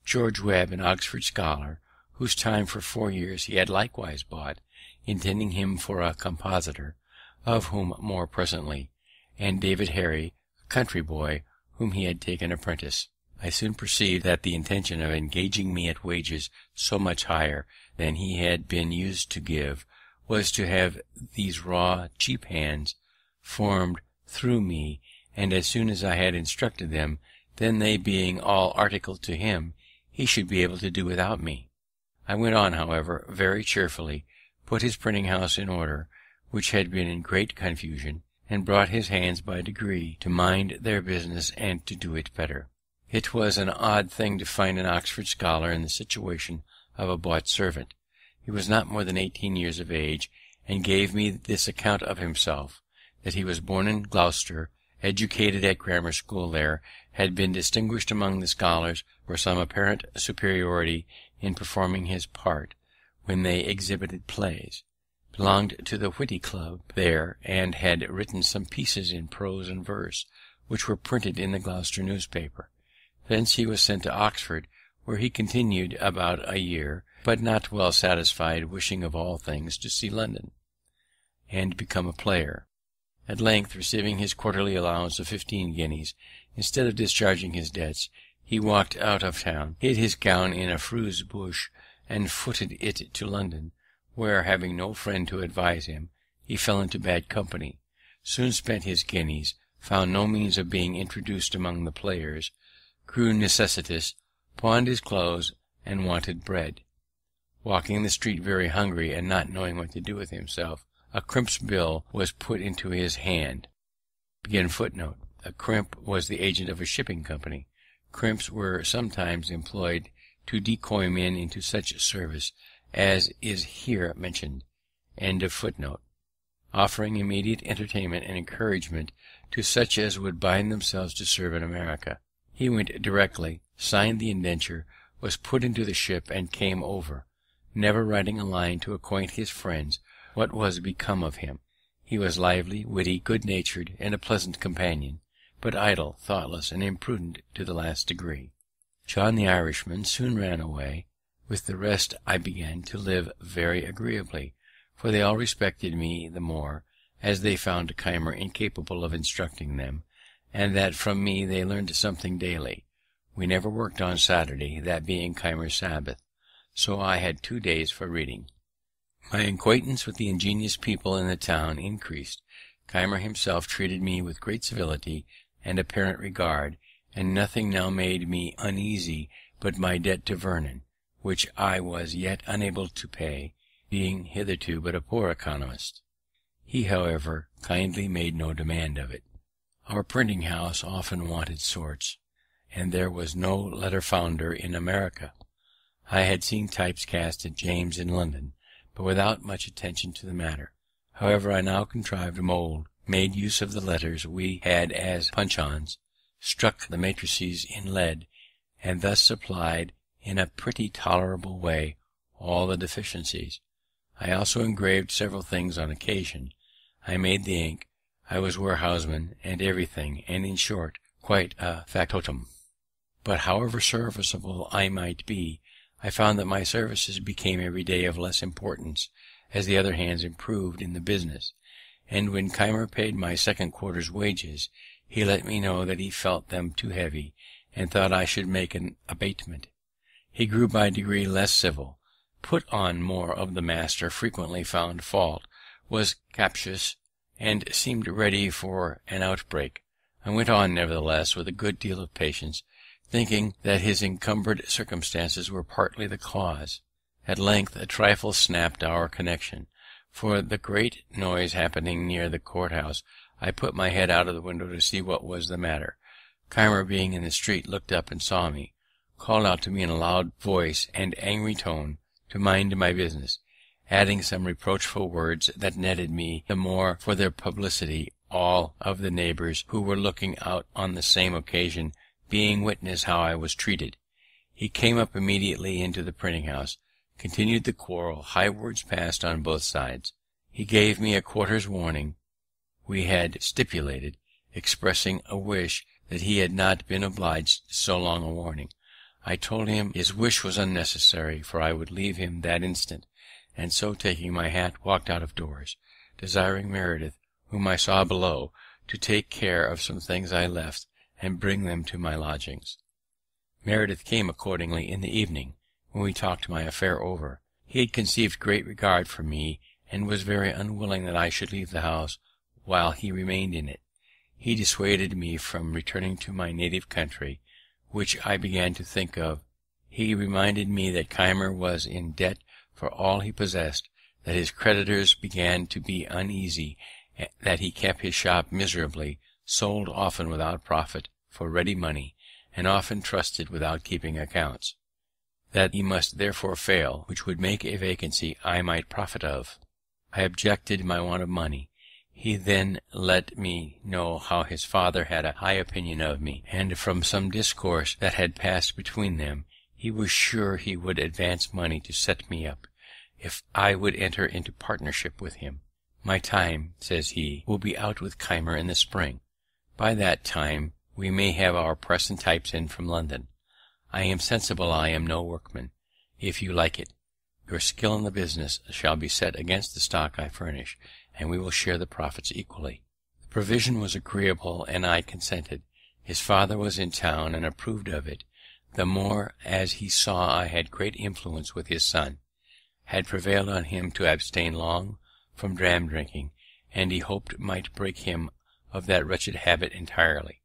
George Webb, an Oxford scholar, whose time for 4 years he had likewise bought, intending him for a compositor, of whom more presently, and David Harry, a country boy, whom he had taken apprentice. I soon perceived that the intention of engaging me at wages so much higher than he had been used to give was to have these raw, cheap hands formed through me, and as soon as I had instructed them, then they being all articled to him, he should be able to do without me. I went on, however, very cheerfully, put his printing house in order, which had been in great confusion, and brought his hands by degree to mind their business and to do it better. It was an odd thing to find an Oxford scholar in the situation of a bought servant. He was not more than 18 years of age, and gave me this account of himself, that he was born in Gloucester, educated at grammar school there, had been distinguished among the scholars for some apparent superiority in performing his part when they exhibited plays, belonged to the Whitty Club there, and had written some pieces in prose and verse, which were printed in the Gloucester newspaper. Thence he was sent to Oxford, where he continued about a year, but not well satisfied, wishing of all things to see London, and become a player. At length, receiving his quarterly allowance of 15 guineas, instead of discharging his debts, he walked out of town, hid his gown in a furze bush, and footed it to London, where, having no friend to advise him, he fell into bad company, soon spent his guineas, found no means of being introduced among the players, grew necessitous, pawned his clothes, and wanted bread. Walking the street very hungry, and not knowing what to do with himself, a crimp's bill was put into his hand. A crimp was the agent of a shipping company. Crimps were sometimes employed to decoy men into such service as is here mentioned. Offering immediate entertainment and encouragement to such as would bind themselves to serve in America. He went directly, signed the indenture, was put into the ship, and came over, never writing a line to acquaint his friends what was become of him. He was lively, witty, good-natured, and a pleasant companion, but idle, thoughtless, and imprudent to the last degree. John the Irishman soon ran away. With the rest I began to live very agreeably, for they all respected me the more, as they found Keimer incapable of instructing them, and that from me they learned something daily. We never worked on Saturday, that being Keimer's Sabbath, so I had 2 days for reading. My acquaintance with the ingenious people in the town increased. Keimer himself treated me with great civility and apparent regard, and nothing now made me uneasy but my debt to Vernon, which I was yet unable to pay, being hitherto but a poor economist. He, however, kindly made no demand of it. Our printing house often wanted sorts, and there was no letter founder in America. I had seen types cast at James in London, but without much attention to the matter. However, I now contrived a mould, made use of the letters we had as puncheons, struck the matrices in lead, and thus supplied in a pretty tolerable way all the deficiencies. I also engraved several things on occasion. I made the ink. I was warehouseman and everything, and in short, quite a factotum. But however serviceable I might be, I found that my services became every day of less importance as the other hands improved in the business, and when Keimer paid my second quarter's wages, he let me know that he felt them too heavy, and thought I should make an abatement. He grew by degree less civil, put on more of the master, frequently found fault, was captious, and seemed ready for an outbreak. I went on, nevertheless, with a good deal of patience, thinking that his encumbered circumstances were partly the cause. At length a trifle snapped our connection, for the great noise happening near the court-house, I put my head out of the window to see what was the matter. Keimer, being in the street, looked up and saw me, called out to me in a loud voice and angry tone to mind my business, adding some reproachful words that netted me the more for their publicity, all of the neighbours who were looking out on the same occasion being witness how I was treated. He came up immediately into the printing house, continued the quarrel, high words passed on both sides. He gave me a quarter's warning we had stipulated, expressing a wish that he had not been obliged so long a warning. I told him his wish was unnecessary, for I would leave him that instant, and so taking my hat walked out of doors, desiring Meredith, whom I saw below, to take care of some things I left, and bring them to my lodgings. Meredith came accordingly in the evening, when we talked my affair over. He had conceived great regard for me, and was very unwilling that I should leave the house while he remained in it. He dissuaded me from returning to my native country, which I began to think of He reminded me that Keimer was in debt for all he possessed, that his creditors began to be uneasy, that he kept his shop miserably, sold often without profit for ready money, and often trusted without keeping accounts, that he must therefore fail, which would make a vacancy I might profit of. I objected my want of money. He then let me know how his father had a high opinion of me, and from some discourse that had passed between them, he was sure he would advance money to set me up, if I would enter into partnership with him. My time, says he, will be out with Keimer in the spring. By that time we may have our press and types in from London. I am sensible I am no workman. If you like it, your skill in the business shall be set against the stock I furnish, and we will share the profits equally. The provision was agreeable, and I consented. His father was in town, and approved of it, the more as he saw I had great influence with his son, had prevailed on him to abstain long from dram drinking, and he hoped might break him of that wretched habit entirely.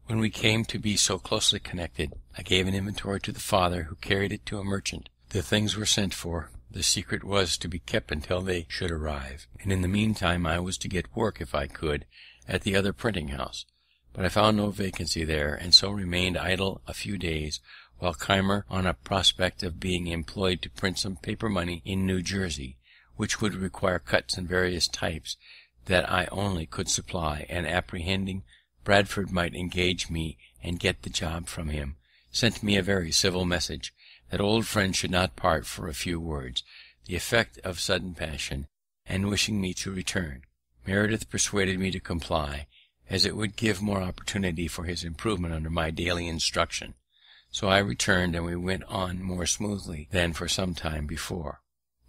When we came to be so closely connected, I gave an inventory to the father, who carried it to a merchant. The things were sent for. The secret was to be kept until they should arrive, and in the meantime I was to get work, if I could, at the other printing house. But I found no vacancy there, and so remained idle a few days, while Keimer, on a prospect of being employed to print some paper money in New Jersey, which would require cuts and various types that I only could supply, and apprehending Bradford might engage me and get the job from him, sent me a very civil message, that old friends should not part for a few words, the effect of sudden passion, and wishing me to return. Meredith persuaded me to comply, as it would give more opportunity for his improvement under my daily instruction. So I returned, and we went on more smoothly than for some time before.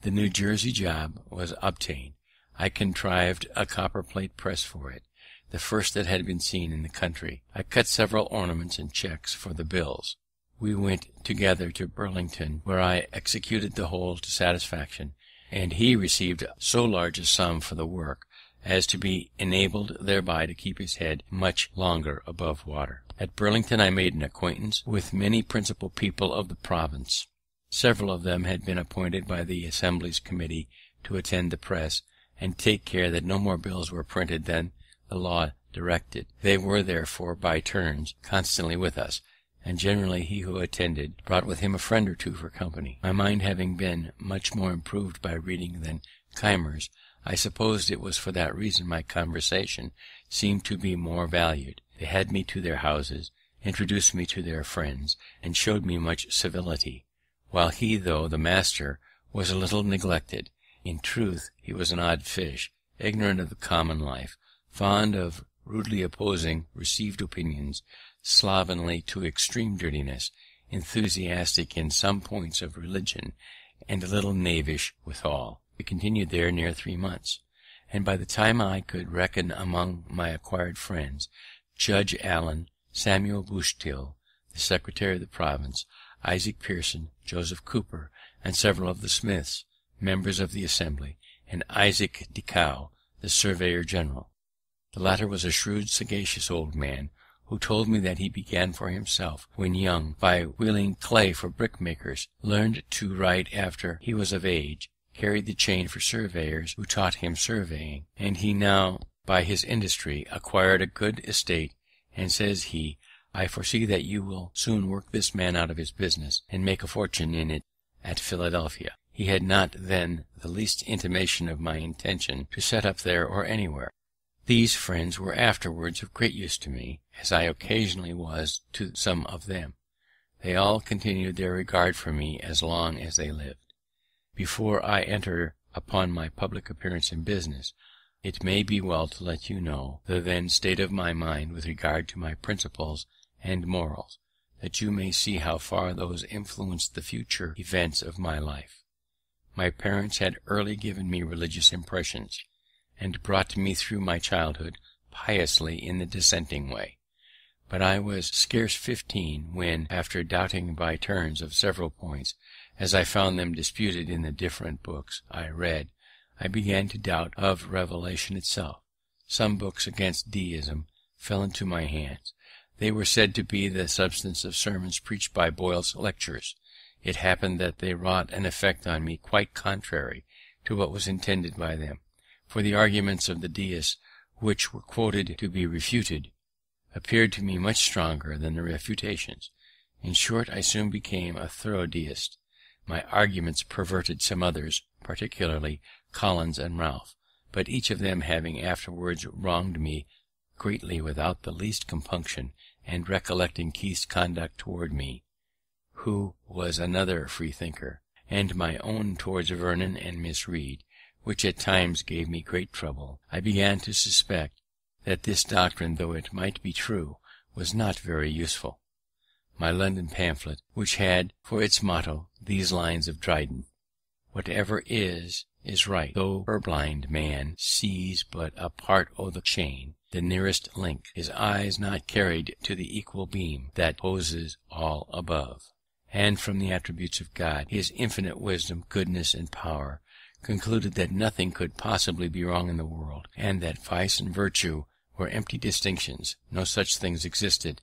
The New Jersey job was obtained. I contrived a copperplate press for it, the first that had been seen in the country. I cut several ornaments and checks for the bills. We went together to Burlington, where I executed the whole to satisfaction, and he received so large a sum for the work as to be enabled thereby to keep his head much longer above water. At Burlington I made an acquaintance with many principal people of the province. Several of them had been appointed by the Assembly's committee to attend the press, and take care that no more bills were printed than the law directed. They were therefore by turns constantly with us, and generally he who attended brought with him a friend or two for company. My mind having been much more improved by reading than Keimer's, I supposed it was for that reason my conversation seemed to be more valued. They had me to their houses, introduced me to their friends, and showed me much civility, while he, though the master, was a little neglected. In truth, he was an odd fish, ignorant of the common life, fond of rudely opposing received opinions, slovenly to extreme dirtiness, enthusiastic in some points of religion, and a little knavish withal. We continued there near 3 months, and by the time I could reckon among my acquired friends Judge Allen, Samuel Bustill, the secretary of the province, Isaac Pearson, Joseph Cooper, and several of the Smiths, members of the Assembly, and Isaac Decow, the surveyor general. The latter was a shrewd, sagacious old man, who told me that he began for himself when young by wheeling clay for brickmakers, learned to write after he was of age, carried the chain for surveyors who taught him surveying, and he now by his industry acquired a good estate, and says he, I foresee that you will soon work this man out of his business, and make a fortune in it at Philadelphia. He had not then the least intimation of my intention to set up there or anywhere. These friends were afterwards of great use to me, as I occasionally was to some of them. They all continued their regard for me as long as they lived. Before I enter upon my public appearance in business, it may be well to let you know the then state of my mind with regard to my principles and morals, that you may see how far those influenced the future events of my life. My parents had early given me religious impressions, and brought me through my childhood piously in the dissenting way. But I was scarce 15 when, after doubting by turns of several points, as I found them disputed in the different books I read, I began to doubt of revelation itself. Some books against deism fell into my hands. They were said to be the substance of sermons preached by Boyle's lectures, It happened that they wrought an effect on me quite contrary to what was intended by them, for the arguments of the deists, which were quoted to be refuted, appeared to me much stronger than the refutations. In short, I soon became a thorough deist. My arguments perverted some others, particularly Collins and Ralph, but each of them having afterwards wronged me greatly without the least compunction, and recollecting Keith's conduct toward me, who was another freethinker, and my own towards Vernon and Miss Reed, which at times gave me great trouble, I began to suspect that this doctrine, though it might be true, was not very useful. My London pamphlet, which had for its motto these lines of Dryden: "Whatever is right, though purblind man sees but a part o' the chain, the nearest link, his eyes not carried to the equal beam that houses all above," and from the attributes of God, his infinite wisdom, goodness, and power, concluded that nothing could possibly be wrong in the world, and that vice and virtue were empty distinctions, no such things existed,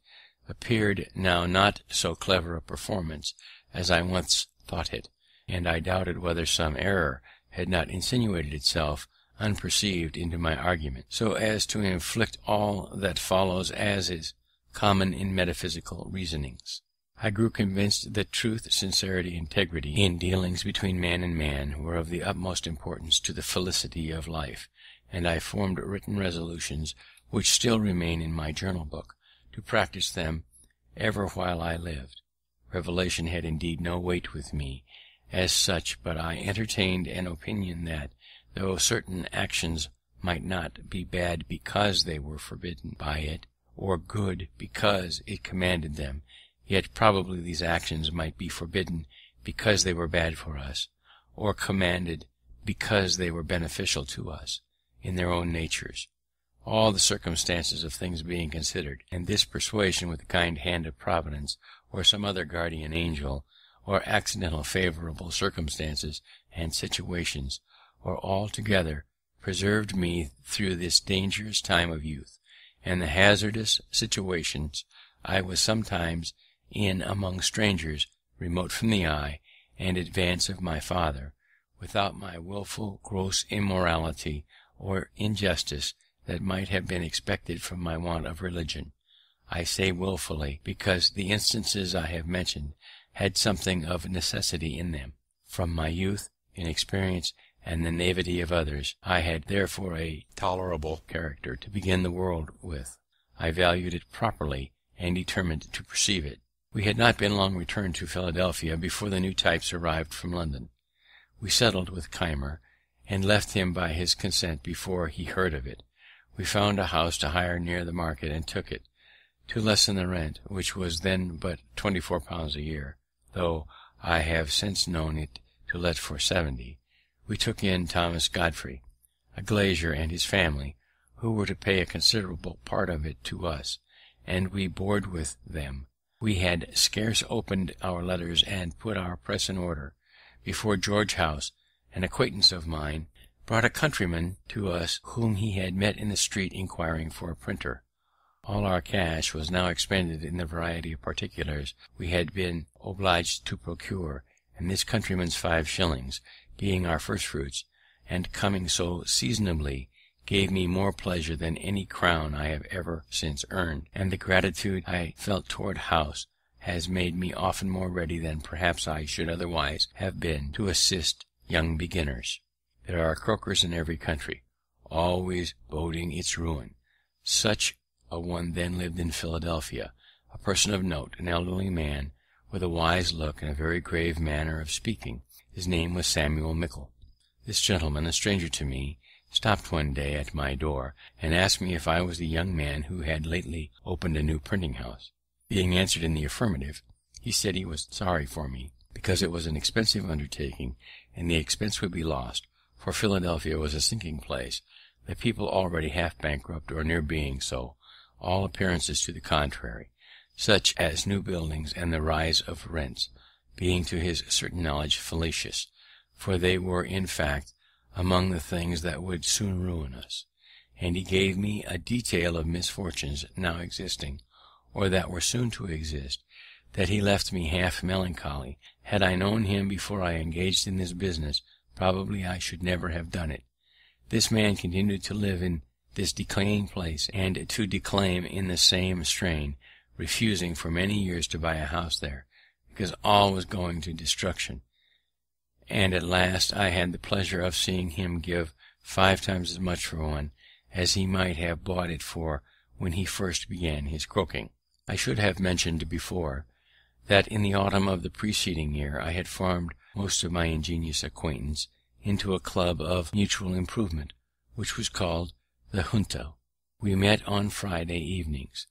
appeared now not so clever a performance as I once thought it, and I doubted whether some error had not insinuated itself unperceived into my argument, so as to inflict all that follows as is common in metaphysical reasonings. I grew convinced that truth, sincerity, integrity in dealings between man and man were of the utmost importance to the felicity of life, and I formed written resolutions, which still remain in my journal book, to practice them ever while I lived. Revelation had indeed no weight with me as such, but I entertained an opinion that, though certain actions might not be bad because they were forbidden by it, or good because it commanded them, yet probably these actions might be forbidden because they were bad for us, or commanded because they were beneficial to us in their own natures, all the circumstances of things being considered, and this persuasion with the kind hand of Providence, or some other guardian angel, or accidental favourable circumstances and situations, or all together, preserved me through this dangerous time of youth, and the hazardous situations I was sometimes in among strangers, remote from the eye and advance of my father, without my wilful gross immorality or injustice that might have been expected from my want of religion. I say wilfully, because the instances I have mentioned had something of necessity in them. From my youth, inexperience, and the naivety of others, I had therefore a tolerable character to begin the world with. I valued it properly, and determined to perceive it. We had not been long returned to Philadelphia before the new types arrived from London. We settled with Keimer, and left him by his consent before he heard of it. We found a house to hire near the market, and took it, to lessen the rent, which was then but £24 a year, though I have since known it to let for 70. We took in Thomas Godfrey, a glazier, and his family, who were to pay a considerable part of it to us, and we boarded with them. We had scarce opened our letters and put our press in order, before George House, an acquaintance of mine, brought a countryman to us whom he had met in the street inquiring for a printer. All our cash was now expended in the variety of particulars we had been obliged to procure, and this countryman's 5 shillings, being our first fruits, and coming so seasonably, gave me more pleasure than any crown I have ever since earned, and the gratitude I felt toward House has made me often more ready than perhaps I should otherwise have been to assist young beginners. There are croakers in every country, always boding its ruin. Such a one then lived in Philadelphia, a person of note, an elderly man, with a wise look and a very grave manner of speaking. His name was Samuel Mickle. This gentleman, a stranger to me, stopped one day at my door, and asked me if I was the young man who had lately opened a new printing house. Being answered in the affirmative, he said he was sorry for me, because it was an expensive undertaking, and the expense would be lost, for Philadelphia was a sinking place, the people already half bankrupt or near being so, all appearances to the contrary, such as new buildings and the rise of rents, being to his certain knowledge fallacious, for they were in fact among the things that would soon ruin us, and he gave me a detail of misfortunes now existing, or that were soon to exist, that he left me half melancholy. Had I known him before I engaged in this business, probably I should never have done it. This man continued to live in this decaying place, and to declaim in the same strain, refusing for many years to buy a house there, because all was going to destruction. And at last I had the pleasure of seeing him give 5 times as much for one as he might have bought it for when he first began his croaking. I should have mentioned before that in the autumn of the preceding year I had formed most of my ingenious acquaintance into a club of mutual improvement, which was called the Junto. We met on Friday evenings.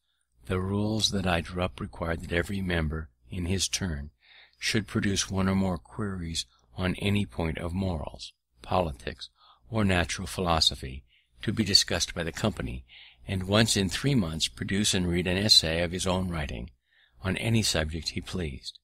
The rules that I drew up required that every member, in his turn, should produce 1 or more queries on any point of morals, politics, or natural philosophy, to be discussed by the company, and once in 3 months produce and read an essay of his own writing on any subject he pleased.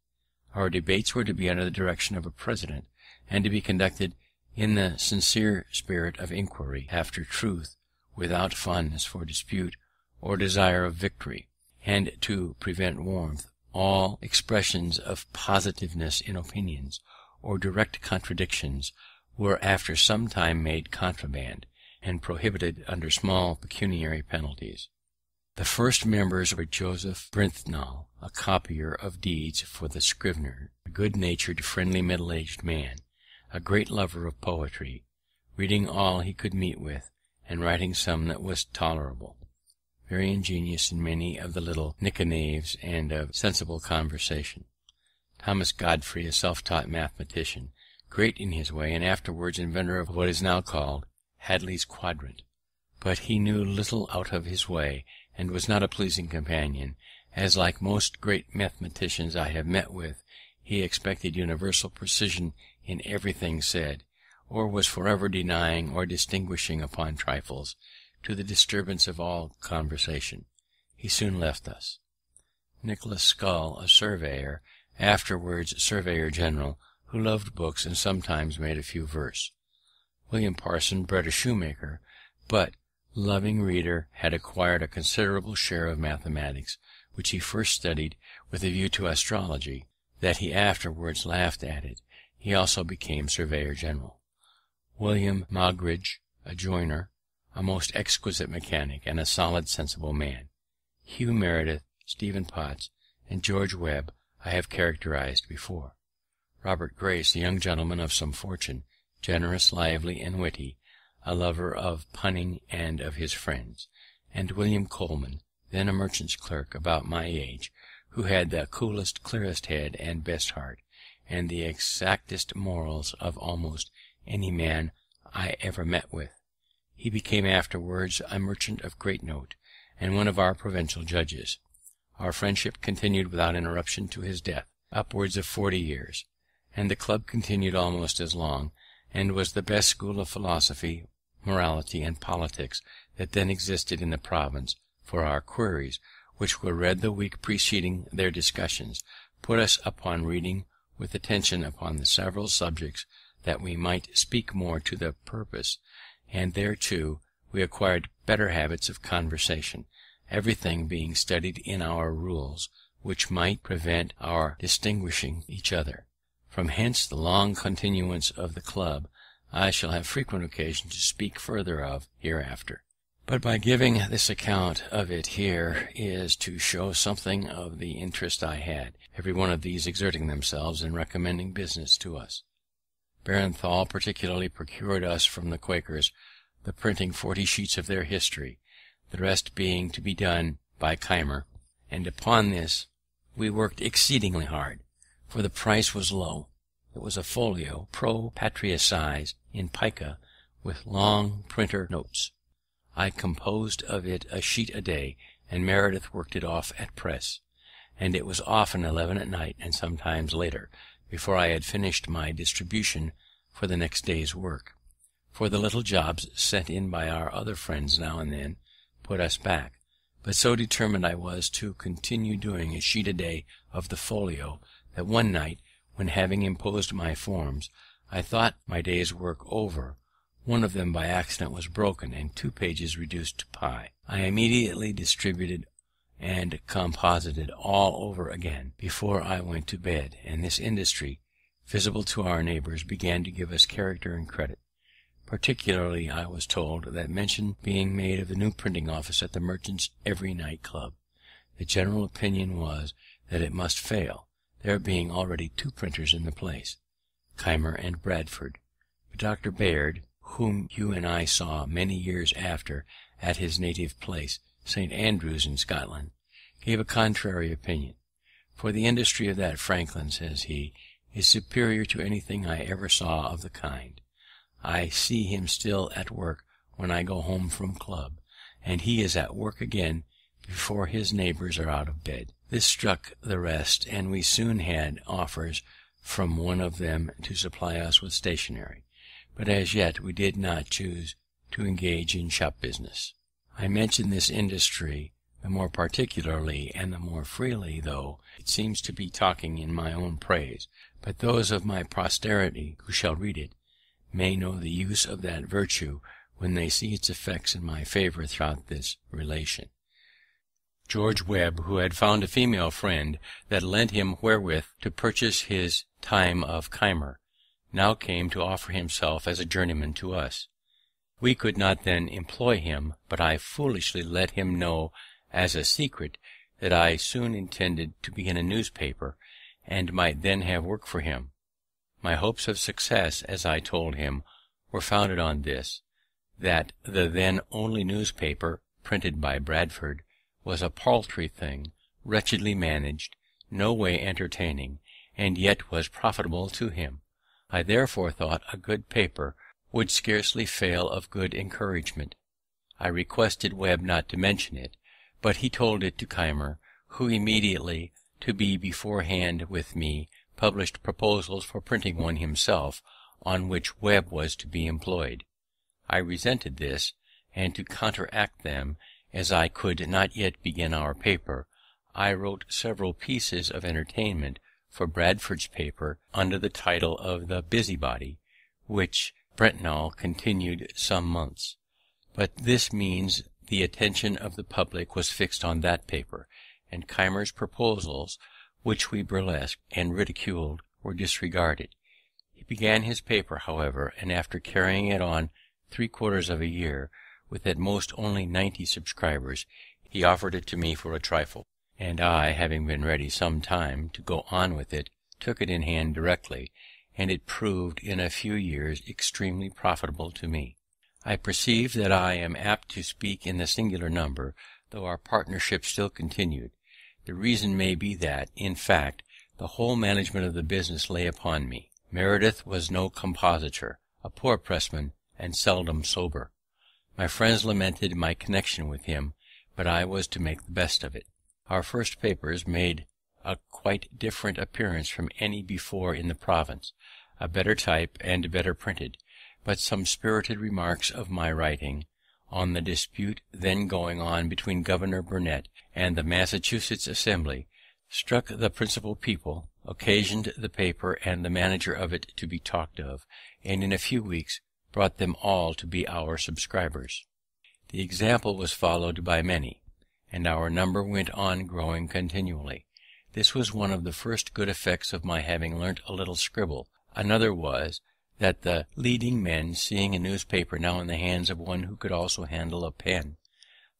Our debates were to be under the direction of a president, and to be conducted in the sincere spirit of inquiry after truth, without fondness for dispute or desire of victory, and to prevent warmth all expressions of positiveness in opinions, or direct contradictions, were after some time made contraband, and prohibited under small pecuniary penalties. The first members were Joseph Brithnall, a copier of deeds for the Scrivener, a good-natured, friendly, middle-aged man, a great lover of poetry, reading all he could meet with, and writing some that was tolerable, very ingenious in many of the little nicknames, and of sensible conversation. Thomas Godfrey, a self-taught mathematician, great in his way, and afterwards inventor of what is now called Hadley's Quadrant, but he knew little out of his way, and was not a pleasing companion, as, like most great mathematicians I have met with, he expected universal precision in everything said, or was forever denying or distinguishing upon trifles, to the disturbance of all conversation. He soon left us. Nicholas Scull, a surveyor, afterwards surveyor general, who loved books and sometimes made a few verse. William Parson, bred a shoemaker, but, loving reader, had acquired a considerable share of mathematics, which he first studied with a view to astrology, that he afterwards laughed at it. He also became surveyor general. William Moggridge, a joiner, a most exquisite mechanic, and a solid, sensible man. Hugh Meredith, Stephen Potts, and George Webb I have characterized before. Robert Grace, a young gentleman of some fortune, generous, lively, and witty, a lover of punning and of his friends, and William Coleman, then a merchant's clerk about my age, who had the coolest, clearest head and best heart, and the exactest morals of almost any man I ever met with. He became afterwards a merchant of great note, and one of our provincial judges. Our friendship continued without interruption to his death, upwards of 40 years, and the club continued almost as long, and was the best school of philosophy, morality, and politics that then existed in the province, for our queries, which were read the week preceding their discussions, put us upon reading with attention upon the several subjects, that we might speak more to the purpose, and thereto we acquired better habits of conversation, everything being studied in our rules, which might prevent our distinguishing each other. From hence the long continuance of the club I shall have frequent occasion to speak further of hereafter. But by giving this account of it here is to show something of the interest I had, every one of these exerting themselves in recommending business to us. Barenthal particularly procured us from the Quakers the printing 40 sheets of their history, the rest being to be done by Keimer, and upon this we worked exceedingly hard, for the price was low. It was a folio, pro patria size, in pica, with long printer notes. I composed of it a sheet a day, and Meredith worked it off at press, and it was often 11 at night, and sometimes later, before I had finished my distribution for the next day's work, for the little jobs sent in by our other friends now and then put us back. But so determined I was to continue doing a sheet a day of the folio, that one night, when having imposed my forms, I thought my day's work over, one of them by accident was broken, and 2 pages reduced to pi. I immediately distributed and composited all over again before I went to bed, and this industry, visible to our neighbours, began to give us character and credit. Particularly I was told that mention being made of the new printing office at the Merchants' Every Night Club. The general opinion was that it must fail, there being already 2 printers in the place, Keimer and Bradford. But Dr. Baird, whom you and I saw many years after at his native place, St. Andrews in Scotland, gave a contrary opinion. For the industry of that Franklin, says he, is superior to anything I ever saw of the kind. I see him still at work when I go home from club, and he is at work again before his neighbours are out of bed. This struck the rest, and we soon had offers from one of them to supply us with stationery, but as yet we did not choose to engage in shop business. I mention this industry the more particularly and the more freely, though it seems to be talking in my own praise, but those of my posterity who shall read it may know the use of that virtue when they see its effects in my favour throughout this relation. George Webb, who had found a female friend that lent him wherewith to purchase his time of Keimer, now came to offer himself as a journeyman to us. We could not then employ him, but I foolishly let him know as a secret that I soon intended to begin a newspaper, and might then have work for him. My hopes of success, as I told him, were founded on this, that the then only newspaper printed by Bradford was a paltry thing, wretchedly managed, no way entertaining, and yet was profitable to him. I therefore thought a good paper would scarcely fail of good encouragement. I requested Webb not to mention it, but he told it to Keimer, who immediately, to be beforehand with me, published proposals for printing one himself, on which Webb was to be employed. I resented this, and to counteract them, as I could not yet begin our paper, I wrote several pieces of entertainment for Bradford's paper under the title of The Busybody, which Brentnall continued some months. But this means the attention of the public was fixed on that paper, and Keimer's proposals, which we burlesqued and ridiculed, were disregarded. He began his paper, however, and after carrying it on 3/4 of a year, with at most only 90 subscribers, he offered it to me for a trifle, and I, having been ready some time to go on with it, took it in hand directly, and it proved in a few years extremely profitable to me. I perceive that I am apt to speak in the singular number, though our partnership still continued. The reason may be that, in fact, the whole management of the business lay upon me. Meredith was no compositor, a poor pressman, and seldom sober. My friends lamented my connection with him, but I was to make the best of it. Our first papers made a quite different appearance from any before in the province, a better type and better printed, but some spirited remarks of my writing on the dispute then going on between Governor Burnet and the Massachusetts Assembly struck the principal people, occasioned the paper and the manager of it to be talked of, and in a few weeks brought them all to be our subscribers. The example was followed by many, and our number went on growing continually. This was one of the first good effects of my having learnt a little scribble. Another was, that the leading men, seeing a newspaper now in the hands of one who could also handle a pen,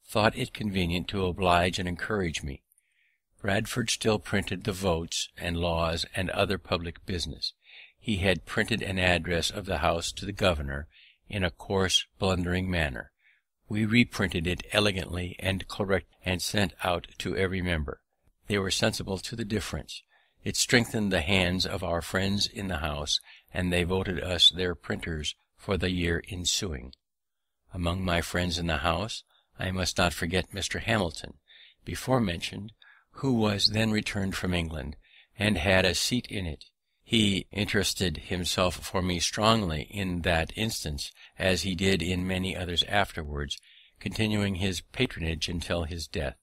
thought it convenient to oblige and encourage me. Bradford still printed the votes and laws and other public business. He had printed an address of the House to the Governor in a coarse, blundering manner. We reprinted it elegantly and correct, and sent out to every member. They were sensible to the difference. It strengthened the hands of our friends in the House, and they voted us their printers for the year ensuing. Among my friends in the House, I must not forget Mr. Hamilton, before mentioned, who was then returned from England, and had a seat in it. He interested himself for me strongly in that instance, as he did in many others afterwards, continuing his patronage until his death.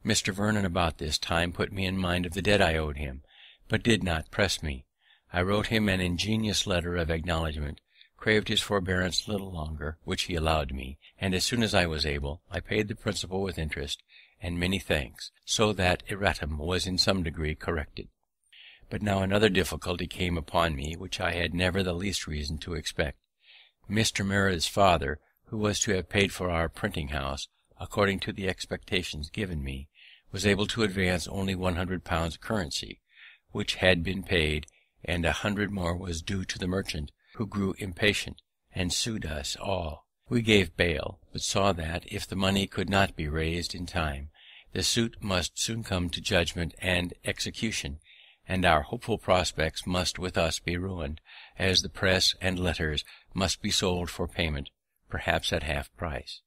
Mr. Vernon about this time put me in mind of the debt I owed him, but did not press me. I wrote him an ingenious letter of acknowledgment, craved his forbearance a little longer, which he allowed me, and as soon as I was able, I paid the principal with interest, and many thanks, so that erratum was in some degree corrected. But now another difficulty came upon me, which I had never the least reason to expect. Mr. Meredith's father, who was to have paid for our printing house, according to the expectations given me, was able to advance only £100 currency, which had been paid, and 100 more was due to the merchant, who grew impatient, and sued us all. We gave bail, but saw that, if the money could not be raised in time, the suit must soon come to judgment and execution, and our hopeful prospects must with us be ruined, as the press and letters must be sold for payment, perhaps at half price.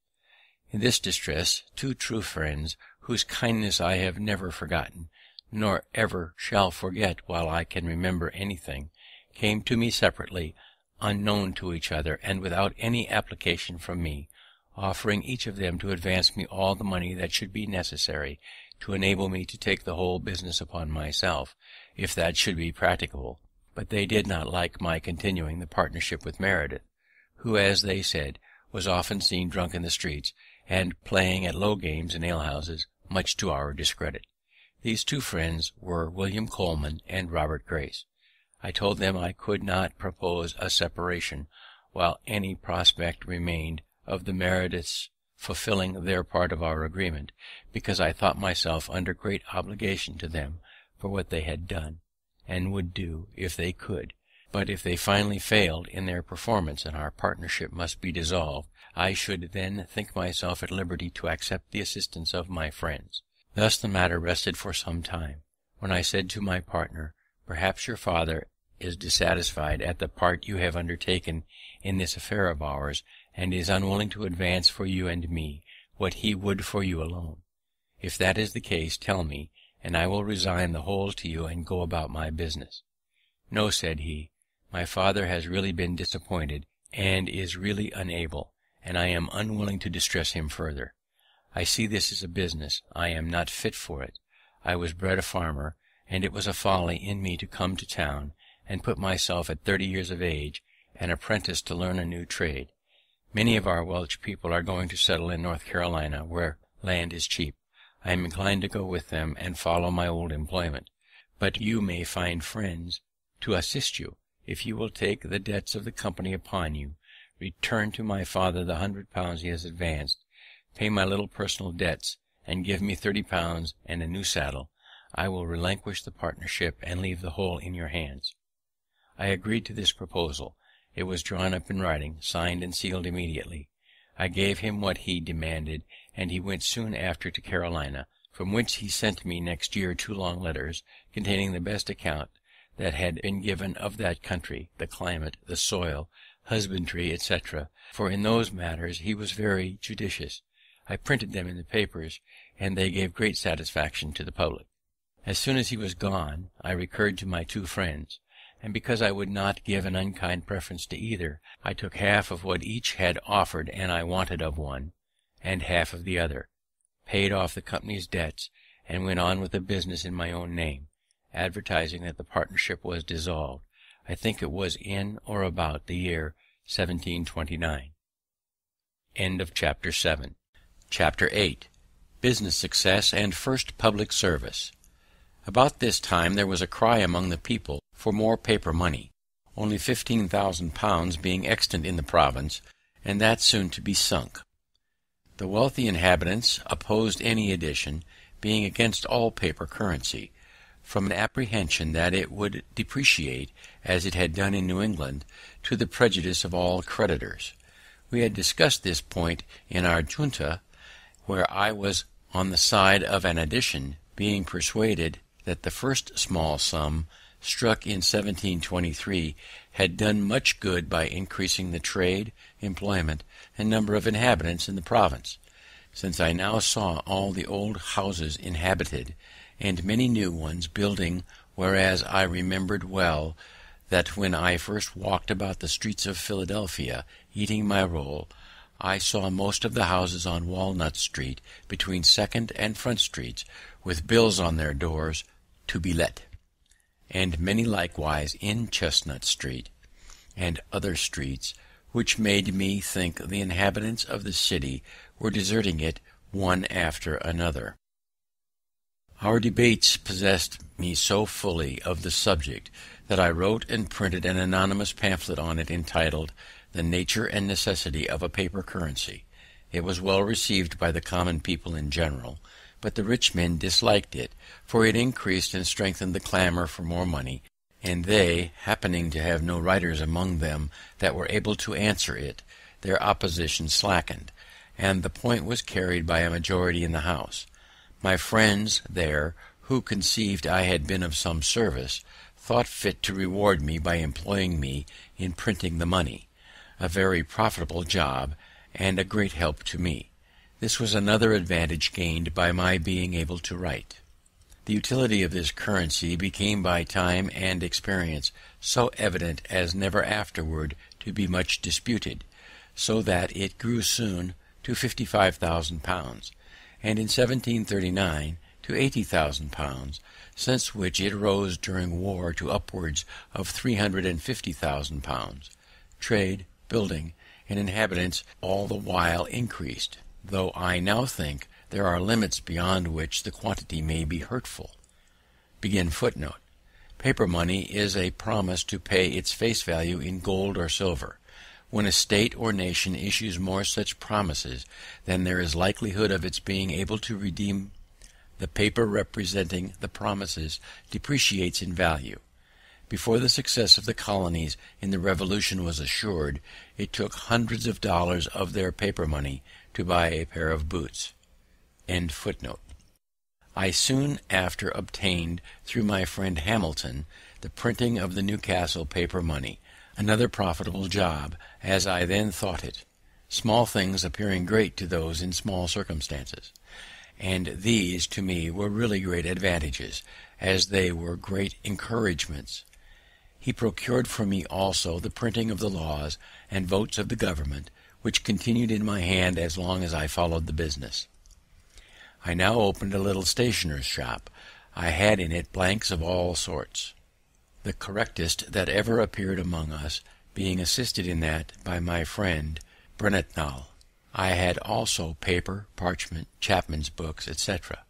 In this distress, two true friends, whose kindness I have never forgotten, nor ever shall forget while I can remember anything, came to me separately, unknown to each other, and without any application from me, offering each of them to advance me all the money that should be necessary to enable me to take the whole business upon myself, if that should be practicable. But they did not like my continuing the partnership with Meredith, who, as they said, was often seen drunk in the streets, and playing at low games in alehouses, much to our discredit. These two friends were William Coleman and Robert Grace. I told them I could not propose a separation while any prospect remained of the Merediths fulfilling their part of our agreement, because I thought myself under great obligation to them for what they had done, and would do if they could. But if they finally failed in their performance, and our partnership must be dissolved, I should then think myself at liberty to accept the assistance of my friends. Thus the matter rested for some time, when I said to my partner, "Perhaps your father is dissatisfied at the part you have undertaken in this affair of ours, and is unwilling to advance for you and me what he would for you alone. If that is the case, tell me, and I will resign the whole to you and go about my business." "No," said he, "my father has really been disappointed, and is really unable, and I am unwilling to distress him further. I see this is a business. I am not fit for it. I was bred a farmer, and it was a folly in me to come to town and put myself at 30 years of age an apprentice to learn a new trade. Many of our Welsh people are going to settle in North Carolina, where land is cheap. I am inclined to go with them and follow my old employment, but you may find friends to assist you, if you will take the debts of the company upon you, return to my father the £100 he has advanced, pay my little personal debts, and give me £30 and a new saddle. I will relinquish the partnership and leave the whole in your hands." I agreed to this proposal. It was drawn up in writing, signed and sealed immediately. I gave him what he demanded, and he went soon after to Carolina, from which he sent me next year 2 long letters, containing the best account that had been given of that country, the climate, the soil, husbandry, etc., for in those matters he was very judicious. I printed them in the papers, and they gave great satisfaction to the public. As soon as he was gone, I recurred to my two friends, and because I would not give an unkind preference to either, I took half of what each had offered, and I wanted of one, and half of the other, paid off the company's debts, and went on with the business in my own name, advertising that the partnership was dissolved. I think it was in or about the year 1729. Chapter 7. Chapter 8. Business Success and First Public Service. About this time there was a cry among the people for more paper money, only £15,000 being extant in the province, and that soon to be sunk. The wealthy inhabitants opposed any addition, being against all paper currency, from an apprehension that it would depreciate, as it had done in New England, to the prejudice of all creditors. We had discussed this point in our junta, where I was on the side of an addition, being persuaded that the first small sum, struck in 1723, had done much good by increasing the trade, employment, and number of inhabitants in the province. Since I now saw all the old houses inhabited, and many new ones building, whereas I remembered well that when I first walked about the streets of Philadelphia, eating my roll, I saw most of the houses on Walnut Street, between Second and Front Streets, with bills on their doors, "To be let," and many likewise in Chestnut Street, and other streets, which made me think the inhabitants of the city were deserting it one after another. Our debates possessed me so fully of the subject that I wrote and printed an anonymous pamphlet on it entitled The Nature and Necessity of a Paper Currency. It was well received by the common people in general, but the rich men disliked it, for it increased and strengthened the clamour for more money, and they, happening to have no writers among them that were able to answer it, their opposition slackened, and the point was carried by a majority in the House. My friends there, who conceived I had been of some service, thought fit to reward me by employing me in printing the money, a very profitable job, and a great help to me. This was another advantage gained by my being able to write. The utility of this currency became by time and experience so evident as never afterward to be much disputed, so that it grew soon to 55,000 pounds, and in 1739 to 80,000 pounds, since which it rose during war to upwards of 350,000 pounds. Trade, building, and inhabitants all the while increased, though I now think there are limits beyond which the quantity may be hurtful. Paper money is a promise to pay its face value in gold or silver. When a state or nation issues more such promises than there is likelihood of its being able to redeem, the paper representing the promises depreciates in value. Before the success of the colonies in the Revolution was assured, it took hundreds of dollars of their paper money to buy a pair of boots. I soon after obtained, through my friend Hamilton, the printing of the Newcastle paper money, another profitable job, as I then thought it, small things appearing great to those in small circumstances. And these to me were really great advantages, as they were great encouragements. He procured for me also the printing of the laws and votes of the government, which continued in my hand as long as I followed the business. I now opened a little stationer's shop. I had in it blanks of all sorts, the correctest that ever appeared among us, being assisted in that by my friend Brennetnall. I had also paper, parchment, chapman's books, etc.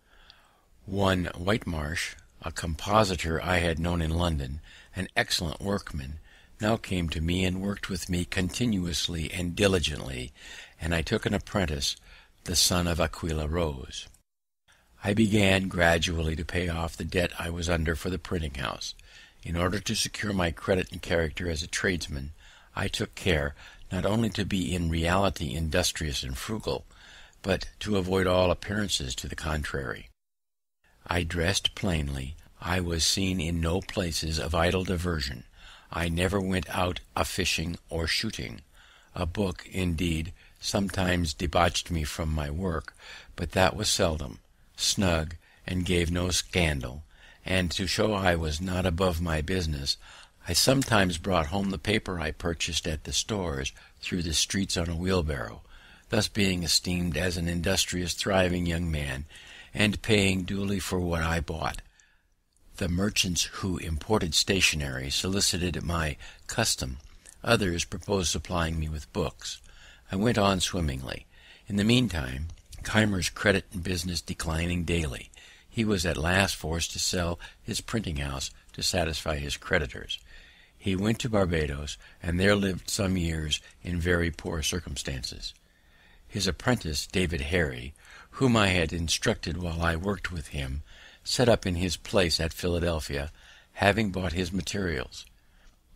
One Whitemarsh, a compositor I had known in London, an excellent workman, now came to me and worked with me continuously and diligently, and I took an apprentice, the son of Aquilla Rose. I began gradually to pay off the debt I was under for the printing house. In order to secure my credit and character as a tradesman, I took care not only to be in reality industrious and frugal, but to avoid all appearances to the contrary. I dressed plainly. I was seen in no places of idle diversion. I never went out a-fishing or shooting. A book, indeed, sometimes debauched me from my work, but that was seldom, snug, and gave no scandal, and to show I was not above my business, I sometimes brought home the paper I purchased at the stores through the streets on a wheelbarrow, thus being esteemed as an industrious, thriving young man, and paying duly for what I bought. The merchants who imported stationery solicited my custom. Others proposed supplying me with books. I went on swimmingly. In the meantime, Keimer's credit and business declining daily, he was at last forced to sell his printing house to satisfy his creditors. He went to Barbados, and there lived some years in very poor circumstances. His apprentice, David Harry, whom I had instructed while I worked with him, set up in his place at Philadelphia, having bought his materials.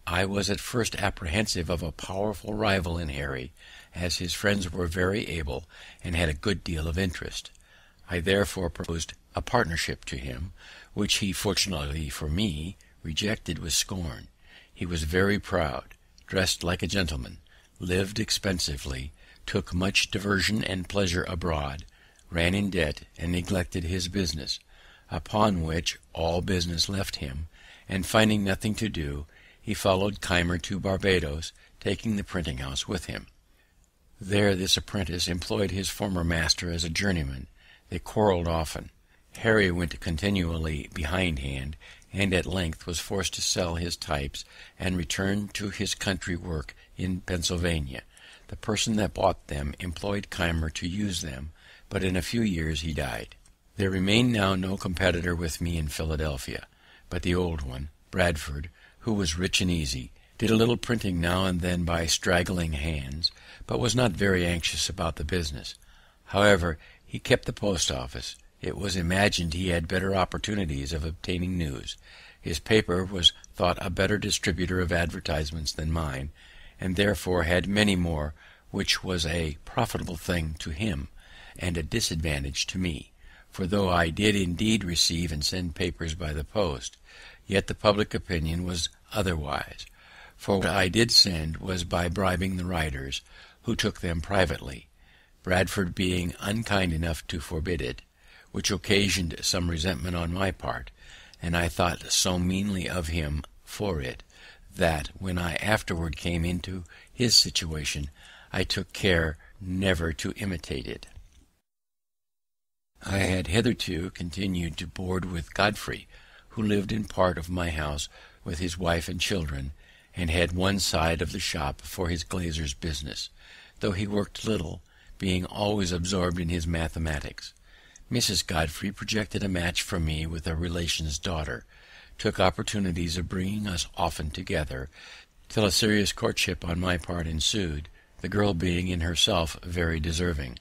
I was at first apprehensive of a powerful rival in Harry, as his friends were very able and had a good deal of interest. I therefore proposed a partnership to him, which he, fortunately for me, rejected with scorn. He was very proud, dressed like a gentleman, lived expensively, took much diversion and pleasure abroad, ran in debt, and neglected his business, upon which all business left him, and finding nothing to do, he followed Keimer to Barbados, taking the printing house with him. There this apprentice employed his former master as a journeyman. They quarrelled often. Harry went continually behindhand, and at length was forced to sell his types and return to his country work in Pennsylvania. The person that bought them employed Keimer to use them, but in a few years he died. There remained now no competitor with me in Philadelphia, but the old one, Bradford, who was rich and easy, did a little printing now and then by straggling hands, but was not very anxious about the business. However, he kept the post office. It was imagined he had better opportunities of obtaining news. His paper was thought a better distributor of advertisements than mine, and therefore had many more, which was a profitable thing to him, and a disadvantage to me. For though I did indeed receive and send papers by the post, yet the public opinion was otherwise. For what I did send was by bribing the writers, who took them privately, Bradford being unkind enough to forbid it, which occasioned some resentment on my part, and I thought so meanly of him for it, that, when I afterward came into his situation, I took care never to imitate it. I had hitherto continued to board with Godfrey, who lived in part of my house with his wife and children, and had one side of the shop for his glazier's business, though he worked little, being always absorbed in his mathematics. Mrs. Godfrey projected a match for me with a relation's daughter, took opportunities of bringing us often together, till a serious courtship on my part ensued, the girl being in herself very deserving.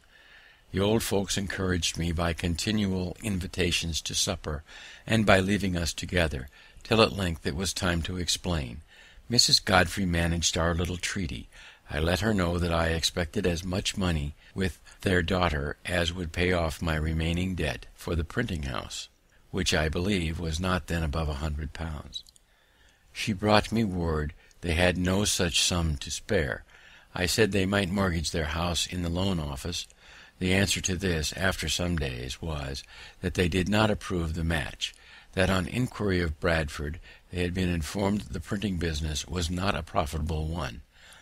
The old folks encouraged me by continual invitations to supper, and by leaving us together, till at length it was time to explain. Mrs. Godfrey managed our little treaty. I let her know that I expected as much money with their daughter as would pay off my remaining debt for the printing house, which I believe was not then above £100. She brought me word they had no such sum to spare. I said they might mortgage their house in the loan office. The answer to this, after some days, was that they did not approve the match, that on inquiry of Bradford they had been informed the printing business was not a profitable one,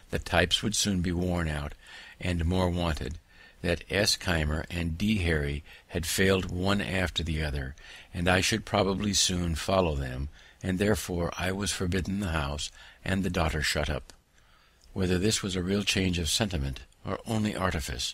that types would soon be worn out and more wanted, that S. Keimer and D. Harry had failed one after the other, and I should probably soon follow them, and therefore I was forbidden the house and the daughter shut up. Whether this was a real change of sentiment or only artifice,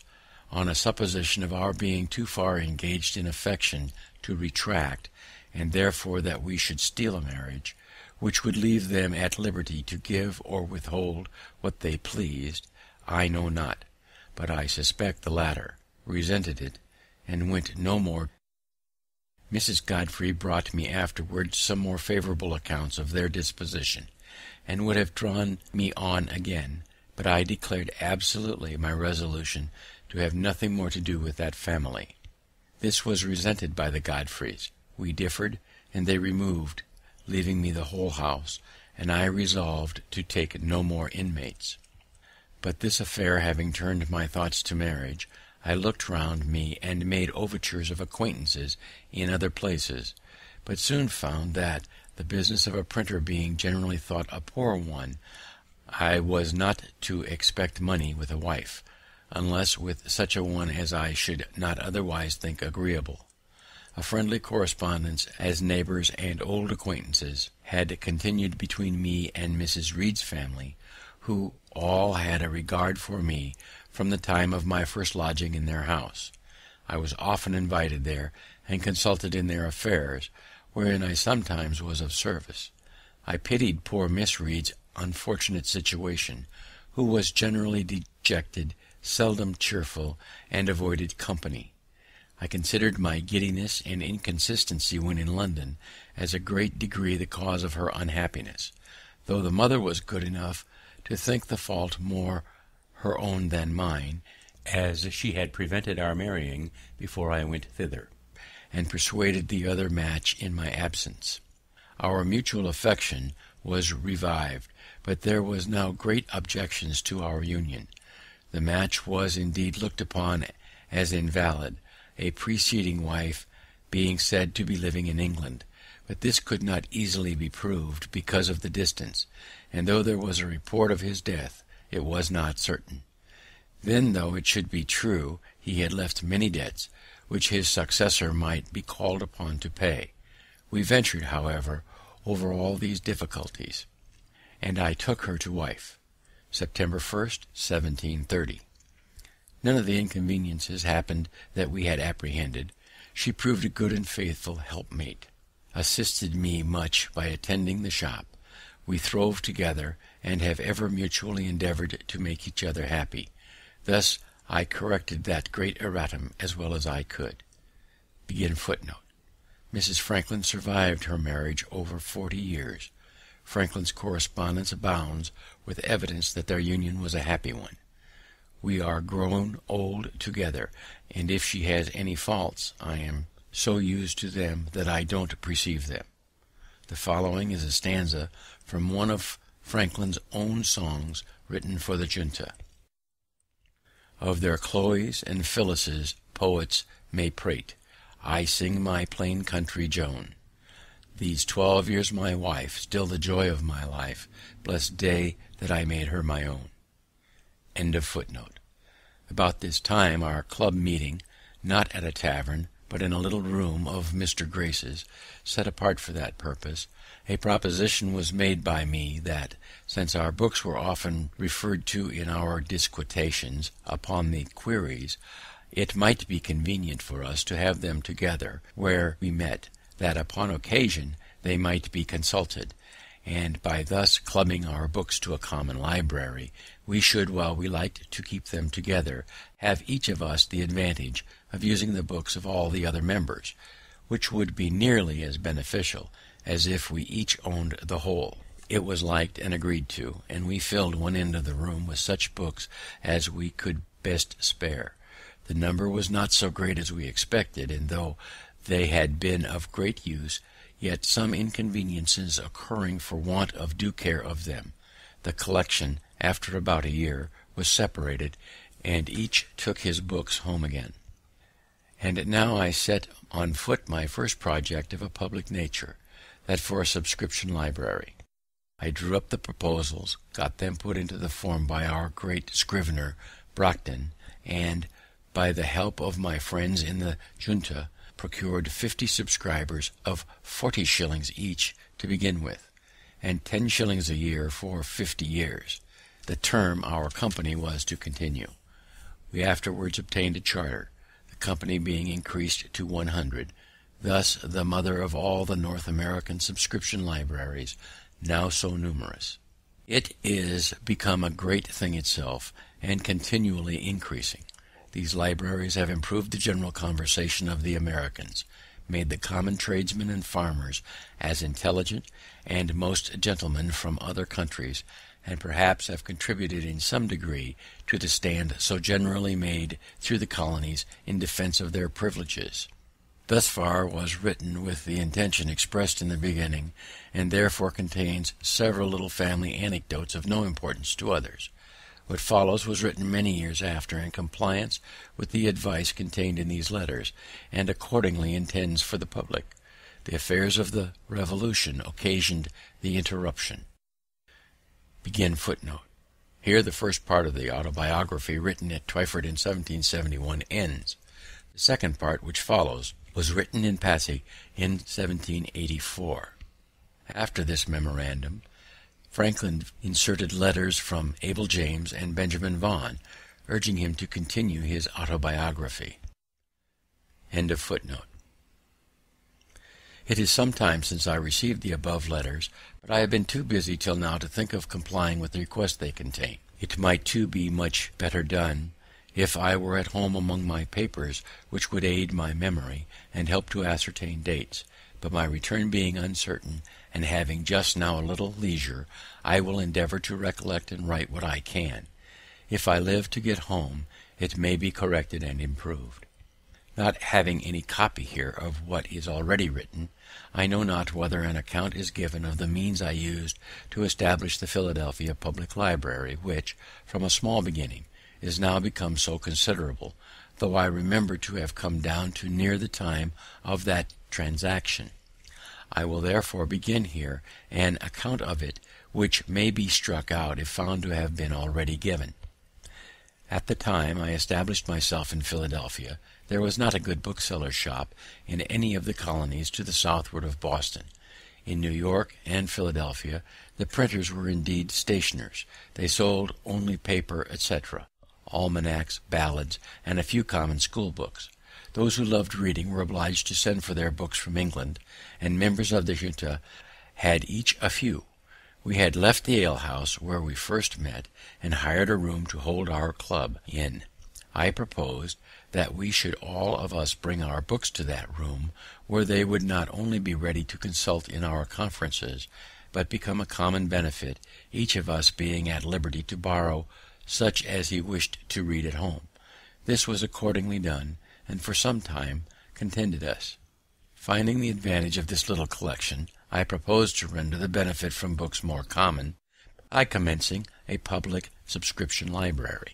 on a supposition of our being too far engaged in affection to retract, and therefore that we should steal a marriage, which would leave them at liberty to give or withhold what they pleased, I know not, but I suspect the latter, resented it, and went no more. Mrs. Godfrey brought me afterwards some more favourable accounts of their disposition, and would have drawn me on again, but I declared absolutely my resolution to have nothing more to do with that family. This was resented by the Godfreys. We differed, and they removed, leaving me the whole house, and I resolved to take no more inmates. But this affair having turned my thoughts to marriage, I looked round me and made overtures of acquaintances in other places, but soon found that, the business of a printer being generally thought a poor one, I was not to expect money with a wife, unless with such a one as I should not otherwise think agreeable. A friendly correspondence, as neighbours and old acquaintances, had continued between me and Mrs. Reed's family, who all had a regard for me from the time of my first lodging in their house. I was often invited there, and consulted in their affairs, wherein I sometimes was of service. I pitied poor Miss Reed's unfortunate situation, who was generally dejected, seldom cheerful, and avoided company. I considered my giddiness and inconsistency when in London as a great degree the cause of her unhappiness, though the mother was good enough to think the fault more her own than mine, as she had prevented our marrying before I went thither, and persuaded the other match in my absence. Our mutual affection was revived, but there was now great objections to our union. The match was indeed looked upon as invalid, a preceding wife being said to be living in England, but this could not easily be proved because of the distance, and though there was a report of his death, it was not certain. Then, though it should be true, he had left many debts, which his successor might be called upon to pay. We ventured, however, over all these difficulties, and I took her to wife. September 1st, 1730. None of the inconveniences happened that we had apprehended. She proved a good and faithful helpmate, assisted me much by attending the shop. We throve together, and have ever mutually endeavoured to make each other happy. Thus I corrected that great erratum as well as I could. Mrs. Franklin survived her marriage over 40 years. Franklin's correspondence abounds with evidence that their union was a happy one. We are grown old together, and if she has any faults, I am so used to them that I don't perceive them. The following is a stanza from one of Franklin's own songs written for the junta. Of their Chloes and Phyllises poets may prate. I sing my plain country Joan. These 12 years my wife, still the joy of my life, blessed day that I made her my own. About this time our club meeting, not at a tavern, but in a little room of Mr. Grace's, set apart for that purpose, a proposition was made by me that, since our books were often referred to in our disquisitions upon the queries, it might be convenient for us to have them together where we met, that upon occasion they might be consulted, and by thus clubbing our books to a common library, we should, while we liked to keep them together, have each of us the advantage of using the books of all the other members, which would be nearly as beneficial as if we each owned the whole. It was liked and agreed to, and we filled one end of the room with such books as we could best spare. The number was not so great as we expected, and though they had been of great use, yet some inconveniences occurring for want of due care of them, the collection, after about a year, was separated, and each took his books home again. And now I set on foot my first project of a public nature, that for a subscription library. I drew up the proposals, got them put into the form by our great scrivener Brockton, and, by the help of my friends in the junta, procured 50 subscribers of 40 shillings each to begin with, and 10 shillings a year for 50 years, the term our company was to continue. We afterwards obtained a charter, the company being increased to 100, thus the mother of all the North American subscription libraries, now so numerous. It is become a great thing itself, and continually increasing. These libraries have improved the general conversation of the Americans, made the common tradesmen and farmers as intelligent, and most gentlemen from other countries, and perhaps have contributed in some degree to the stand so generally made through the colonies in defense of their privileges. Thus far was written with the intention expressed in the beginning, and therefore contains several little family anecdotes of no importance to others. What follows was written many years after in compliance with the advice contained in these letters, and accordingly intends for the public. The affairs of the Revolution occasioned the interruption. Here the first part of the autobiography written at Twyford in 1771 ends. The second part, which follows, was written in Passy in 1784. After this memorandum, Franklin inserted letters from Abel James and Benjamin Vaughan, urging him to continue his autobiography. It is some time since I received the above letters, but I have been too busy till now to think of complying with the request they contain. It might too be much better done if I were at home among my papers, which would aid my memory and help to ascertain dates. But my return being uncertain, and having just now a little leisure, I will endeavour to recollect and write what I can. If I live to get home, it may be corrected and improved. Not having any copy here of what is already written, I know not whether an account is given of the means I used to establish the Philadelphia Public Library, which, from a small beginning, is now become so considerable, though I remember to have come down to near the time of that transaction. I will therefore begin here an account of it, which may be struck out if found to have been already given. At the time I established myself in Philadelphia, there was not a good bookseller's shop in any of the colonies to the southward of Boston. In New York and Philadelphia the printers were indeed stationers. They sold only paper, etc., almanacs, ballads, and a few common school books. Those who loved reading were obliged to send for their books from England, and members of the junta had each a few. We had left the alehouse where we first met, and hired a room to hold our club in. I proposed that we should all of us bring our books to that room, where they would not only be ready to consult in our conferences, but become a common benefit, each of us being at liberty to borrow such as he wished to read at home. This was accordingly done, and for some time contented us. Finding the advantage of this little collection, I proposed to render the benefit from books more common by commencing a public subscription library.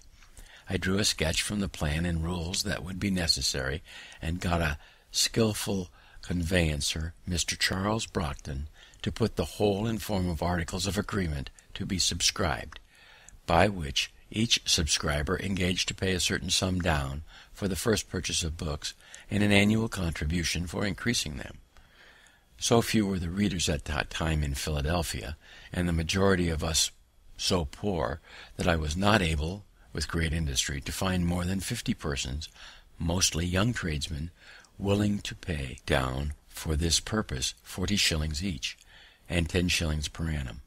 I drew a sketch from the plan and rules that would be necessary, and got a skilful conveyancer, Mr. Charles Brockton, to put the whole in form of articles of agreement to be subscribed, by which each subscriber engaged to pay a certain sum down for the first purchase of books, and an annual contribution for increasing them. So few were the readers at that time in Philadelphia, and the majority of us so poor, that I was not able, with great industry, to find more than 50 persons, mostly young tradesmen, willing to pay down for this purpose 40 shillings each, and 10 shillings per annum.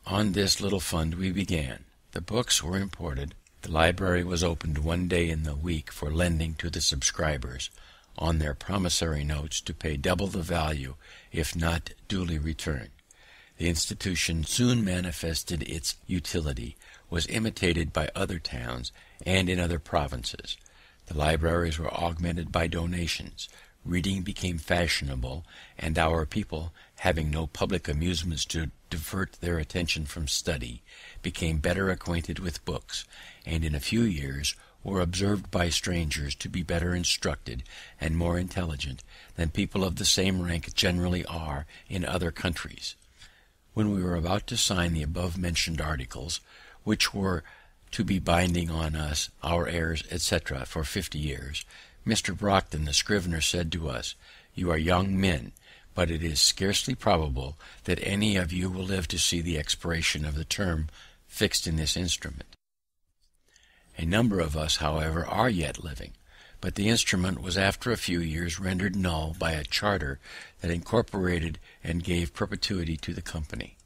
On this little fund we began. The books were imported. The library was opened one day in the week for lending to the subscribers, on their promissory notes, to pay double the value if not duly returned. The institution soon manifested its utility, was imitated by other towns and in other provinces. The libraries were augmented by donations. Reading became fashionable, and our people, having no public amusements to divert their attention from study, became better acquainted with books, and in a few years were observed by strangers to be better instructed and more intelligent than people of the same rank generally are in other countries. When we were about to sign the above-mentioned articles, which were to be binding on us, our heirs, etc., for 50 years, Mr. Brockton, the scrivener, said to us, "You are young men, but it is scarcely probable that any of you will live to see the expiration of the term fixed in this instrument. A number of us, however, are yet living, but the instrument was after a few years rendered null by a charter that incorporated and gave perpetuity to the company.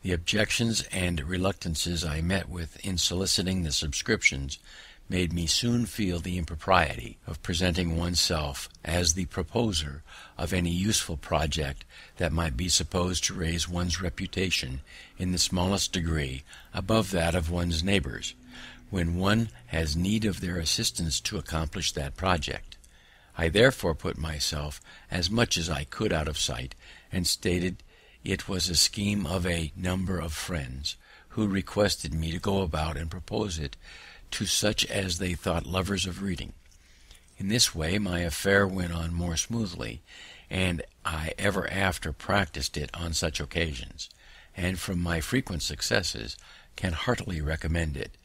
The objections and reluctances I met with in soliciting the subscriptions made me soon feel the impropriety of presenting oneself as the proposer of any useful project that might be supposed to raise one's reputation in the smallest degree above that of one's neighbours, when one has need of their assistance to accomplish that project. I therefore put myself as much as I could out of sight, and stated it was a scheme of a number of friends, who requested me to go about and propose it to such as they thought lovers of reading. In this way my affair went on more smoothly, and I ever after practised it on such occasions, and from my frequent successes can heartily recommend it.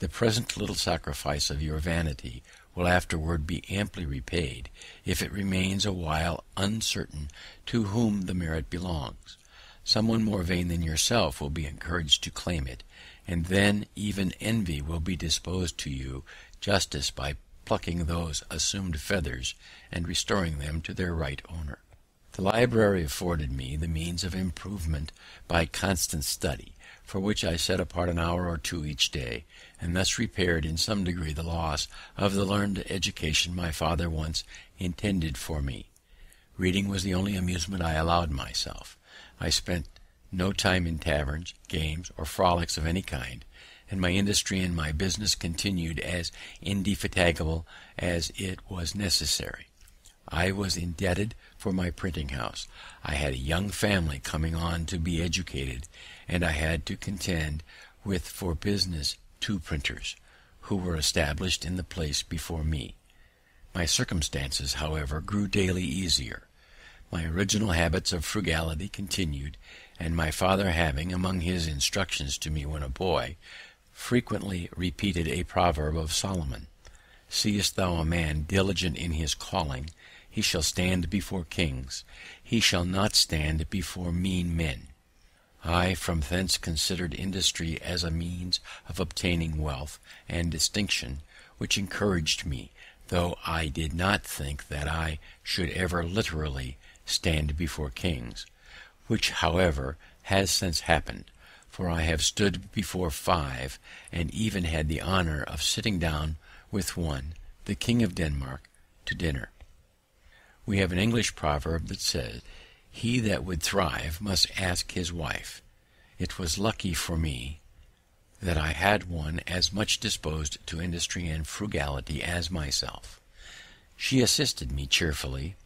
The present little sacrifice of your vanity will afterward be amply repaid, if it remains a while uncertain to whom the merit belongs. Someone more vain than yourself will be encouraged to claim it, and then even envy will be disposed to you justice by plucking those assumed feathers and restoring them to their right owner. The library afforded me the means of improvement by constant study, for which I set apart an hour or two each day, and thus repaired in some degree the loss of the learned education my father once intended for me. Reading was the only amusement I allowed myself. I spent no time in taverns, games, or frolics of any kind, and my industry in my business continued as indefatigable as it was necessary. I was indebted for my printing house. I had a young family coming on to be educated, and I had to contend with for business 2 printers, who were established in the place before me. My circumstances, however, grew daily easier. My original habits of frugality continued, and my father having, among his instructions to me when a boy, frequently repeated a proverb of Solomon, "Seest thou a man diligent in his calling, he shall stand before kings, he shall not stand before mean men." I from thence considered industry as a means of obtaining wealth and distinction, which encouraged me, though I did not think that I should ever literally stand before kings, which, however, has since happened, for I have stood before 5, and even had the honour of sitting down with one, the King of Denmark, to dinner. We have an English proverb that says, "He that would thrive must ask his wife." It was lucky for me that I had one as much disposed to industry and frugality as myself. She assisted me cheerfully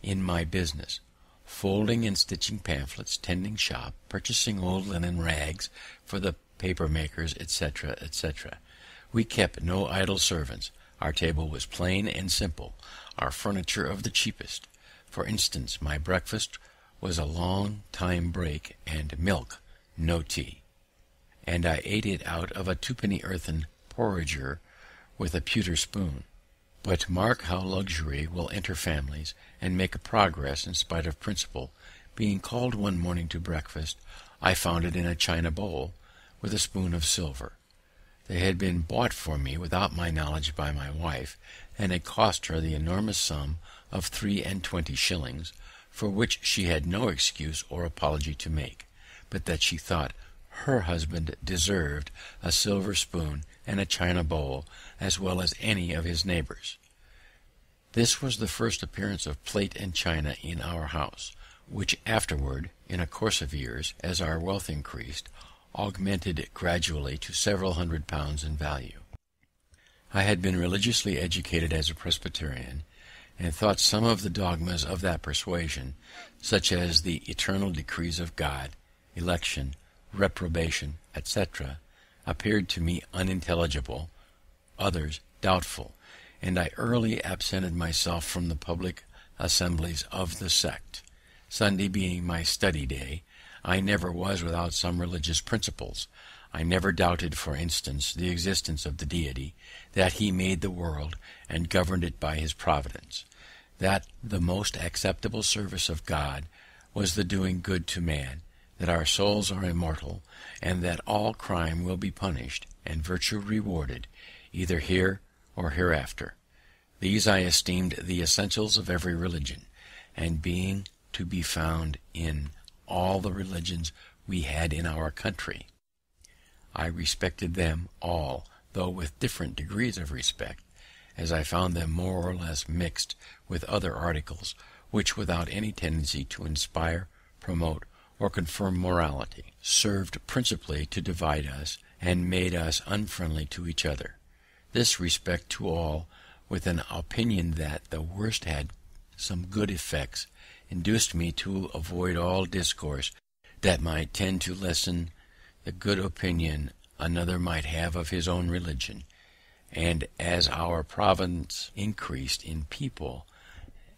in my business, folding and stitching pamphlets, tending shop, purchasing old linen rags for the paper makers, etc., etc. We kept no idle servants. Our table was plain and simple, our furniture of the cheapest. For instance, my breakfast was a long time break and milk, no tea, and I ate it out of a 2-penny earthen porringer with a pewter spoon. But mark how luxury will enter families and make a progress in spite of principle. Being called one morning to breakfast, I found it in a china bowl with a spoon of silver. They had been bought for me without my knowledge by my wife, and had cost her the enormous sum of 23 shillings, for which she had no excuse or apology to make, but that she thought her husband deserved a silver spoon and a china bowl as well as any of his neighbours. This was the first appearance of plate and china in our house, which afterward, in a course of years, as our wealth increased, augmented gradually to several £100 in value. I had been religiously educated as a Presbyterian, and thought some of the dogmas of that persuasion, such as the eternal decrees of God, election, reprobation, etc., appeared to me unintelligible, others doubtful, and I early absented myself from the public assemblies of the sect. Sunday being my study day, I never was without some religious principles. I never doubted, for instance, the existence of the Deity, that he made the world and governed it by his providence, that the most acceptable service of God was the doing good to man, that our souls are immortal, and that all crime will be punished and virtue rewarded, either here or hereafter. These I esteemed the essentials of every religion, and being to be found in all the religions we had in our country, I respected them all, though with different degrees of respect, as I found them more or less mixed with other articles, which, without any tendency to inspire, promote, or confirm morality, served principally to divide us, and made us unfriendly to each other. This respect to all, with an opinion that the worst had some good effects, induced me to avoid all discourse that might tend to lessen the good opinion another might have of his own religion. And as our province increased in people,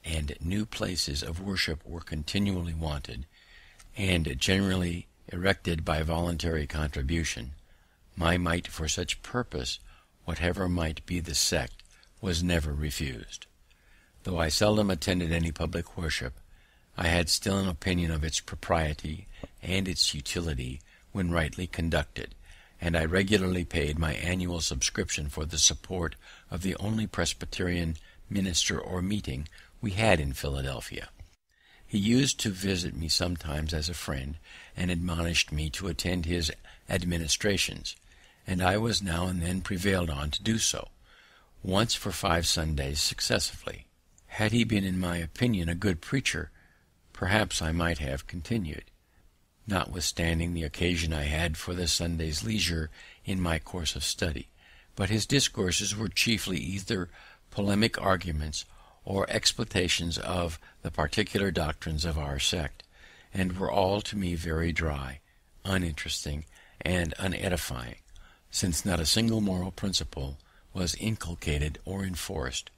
and new places of worship were continually wanted, and generally erected by voluntary contribution, my mite for such purpose, whatever might be the sect, was never refused. Though I seldom attended any public worship, I had still an opinion of its propriety and its utility when rightly conducted, and I regularly paid my annual subscription for the support of the only Presbyterian minister or meeting we had in Philadelphia. He used to visit me sometimes as a friend, and admonished me to attend his administrations, and I was now and then prevailed on to do so, once for 5 Sundays successively. Had he been, in my opinion, a good preacher, perhaps I might have continued, notwithstanding the occasion I had for the Sunday's leisure in my course of study, but his discourses were chiefly either polemic arguments or explanations of the particular doctrines of our sect, and were all to me very dry, uninteresting, and unedifying, since not a single moral principle was inculcated or enforced,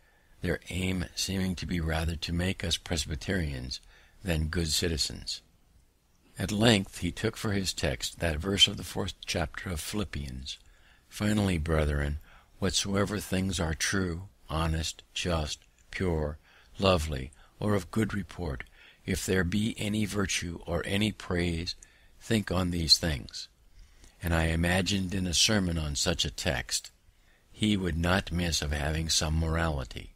their aim seeming to be rather to make us Presbyterians than good citizens. At length he took for his text that verse of the 4th chapter of Philippians, "Finally, brethren, whatsoever things are true, honest, just, pure, lovely, or of good report, if there be any virtue or any praise, think on these things." And I imagined in a sermon on such a text he would not miss of having some morality.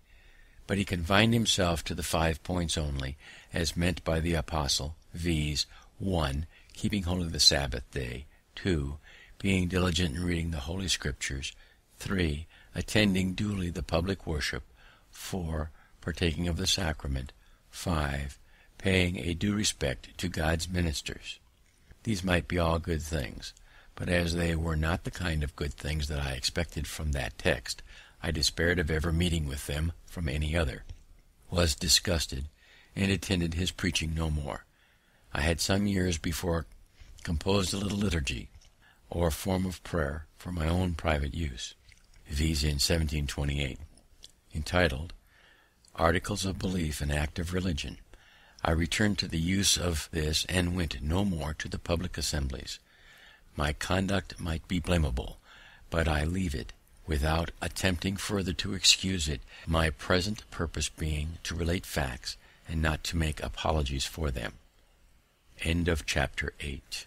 But he confined himself to the 5 points only, as meant by the apostle, viz. 1. Keeping holy the Sabbath day. 2. Being diligent in reading the Holy Scriptures. 3. Attending duly the public worship. 4. Partaking of the sacrament. 5. Paying a due respect to God's ministers. These might be all good things, but as they were not the kind of good things that I expected from that text, I despaired of ever meeting with them from any other, was disgusted, and attended his preaching no more. I had some years before composed a little liturgy, or form of prayer, for my own private use, viz. In 1728, entitled Articles of Belief and Act of Religion. I returned to the use of this, and went no more to the public assemblies. My conduct might be blamable, but I leave it, without attempting further to excuse it, my present purpose being to relate facts, and not to make apologies for them. End of chapter 8.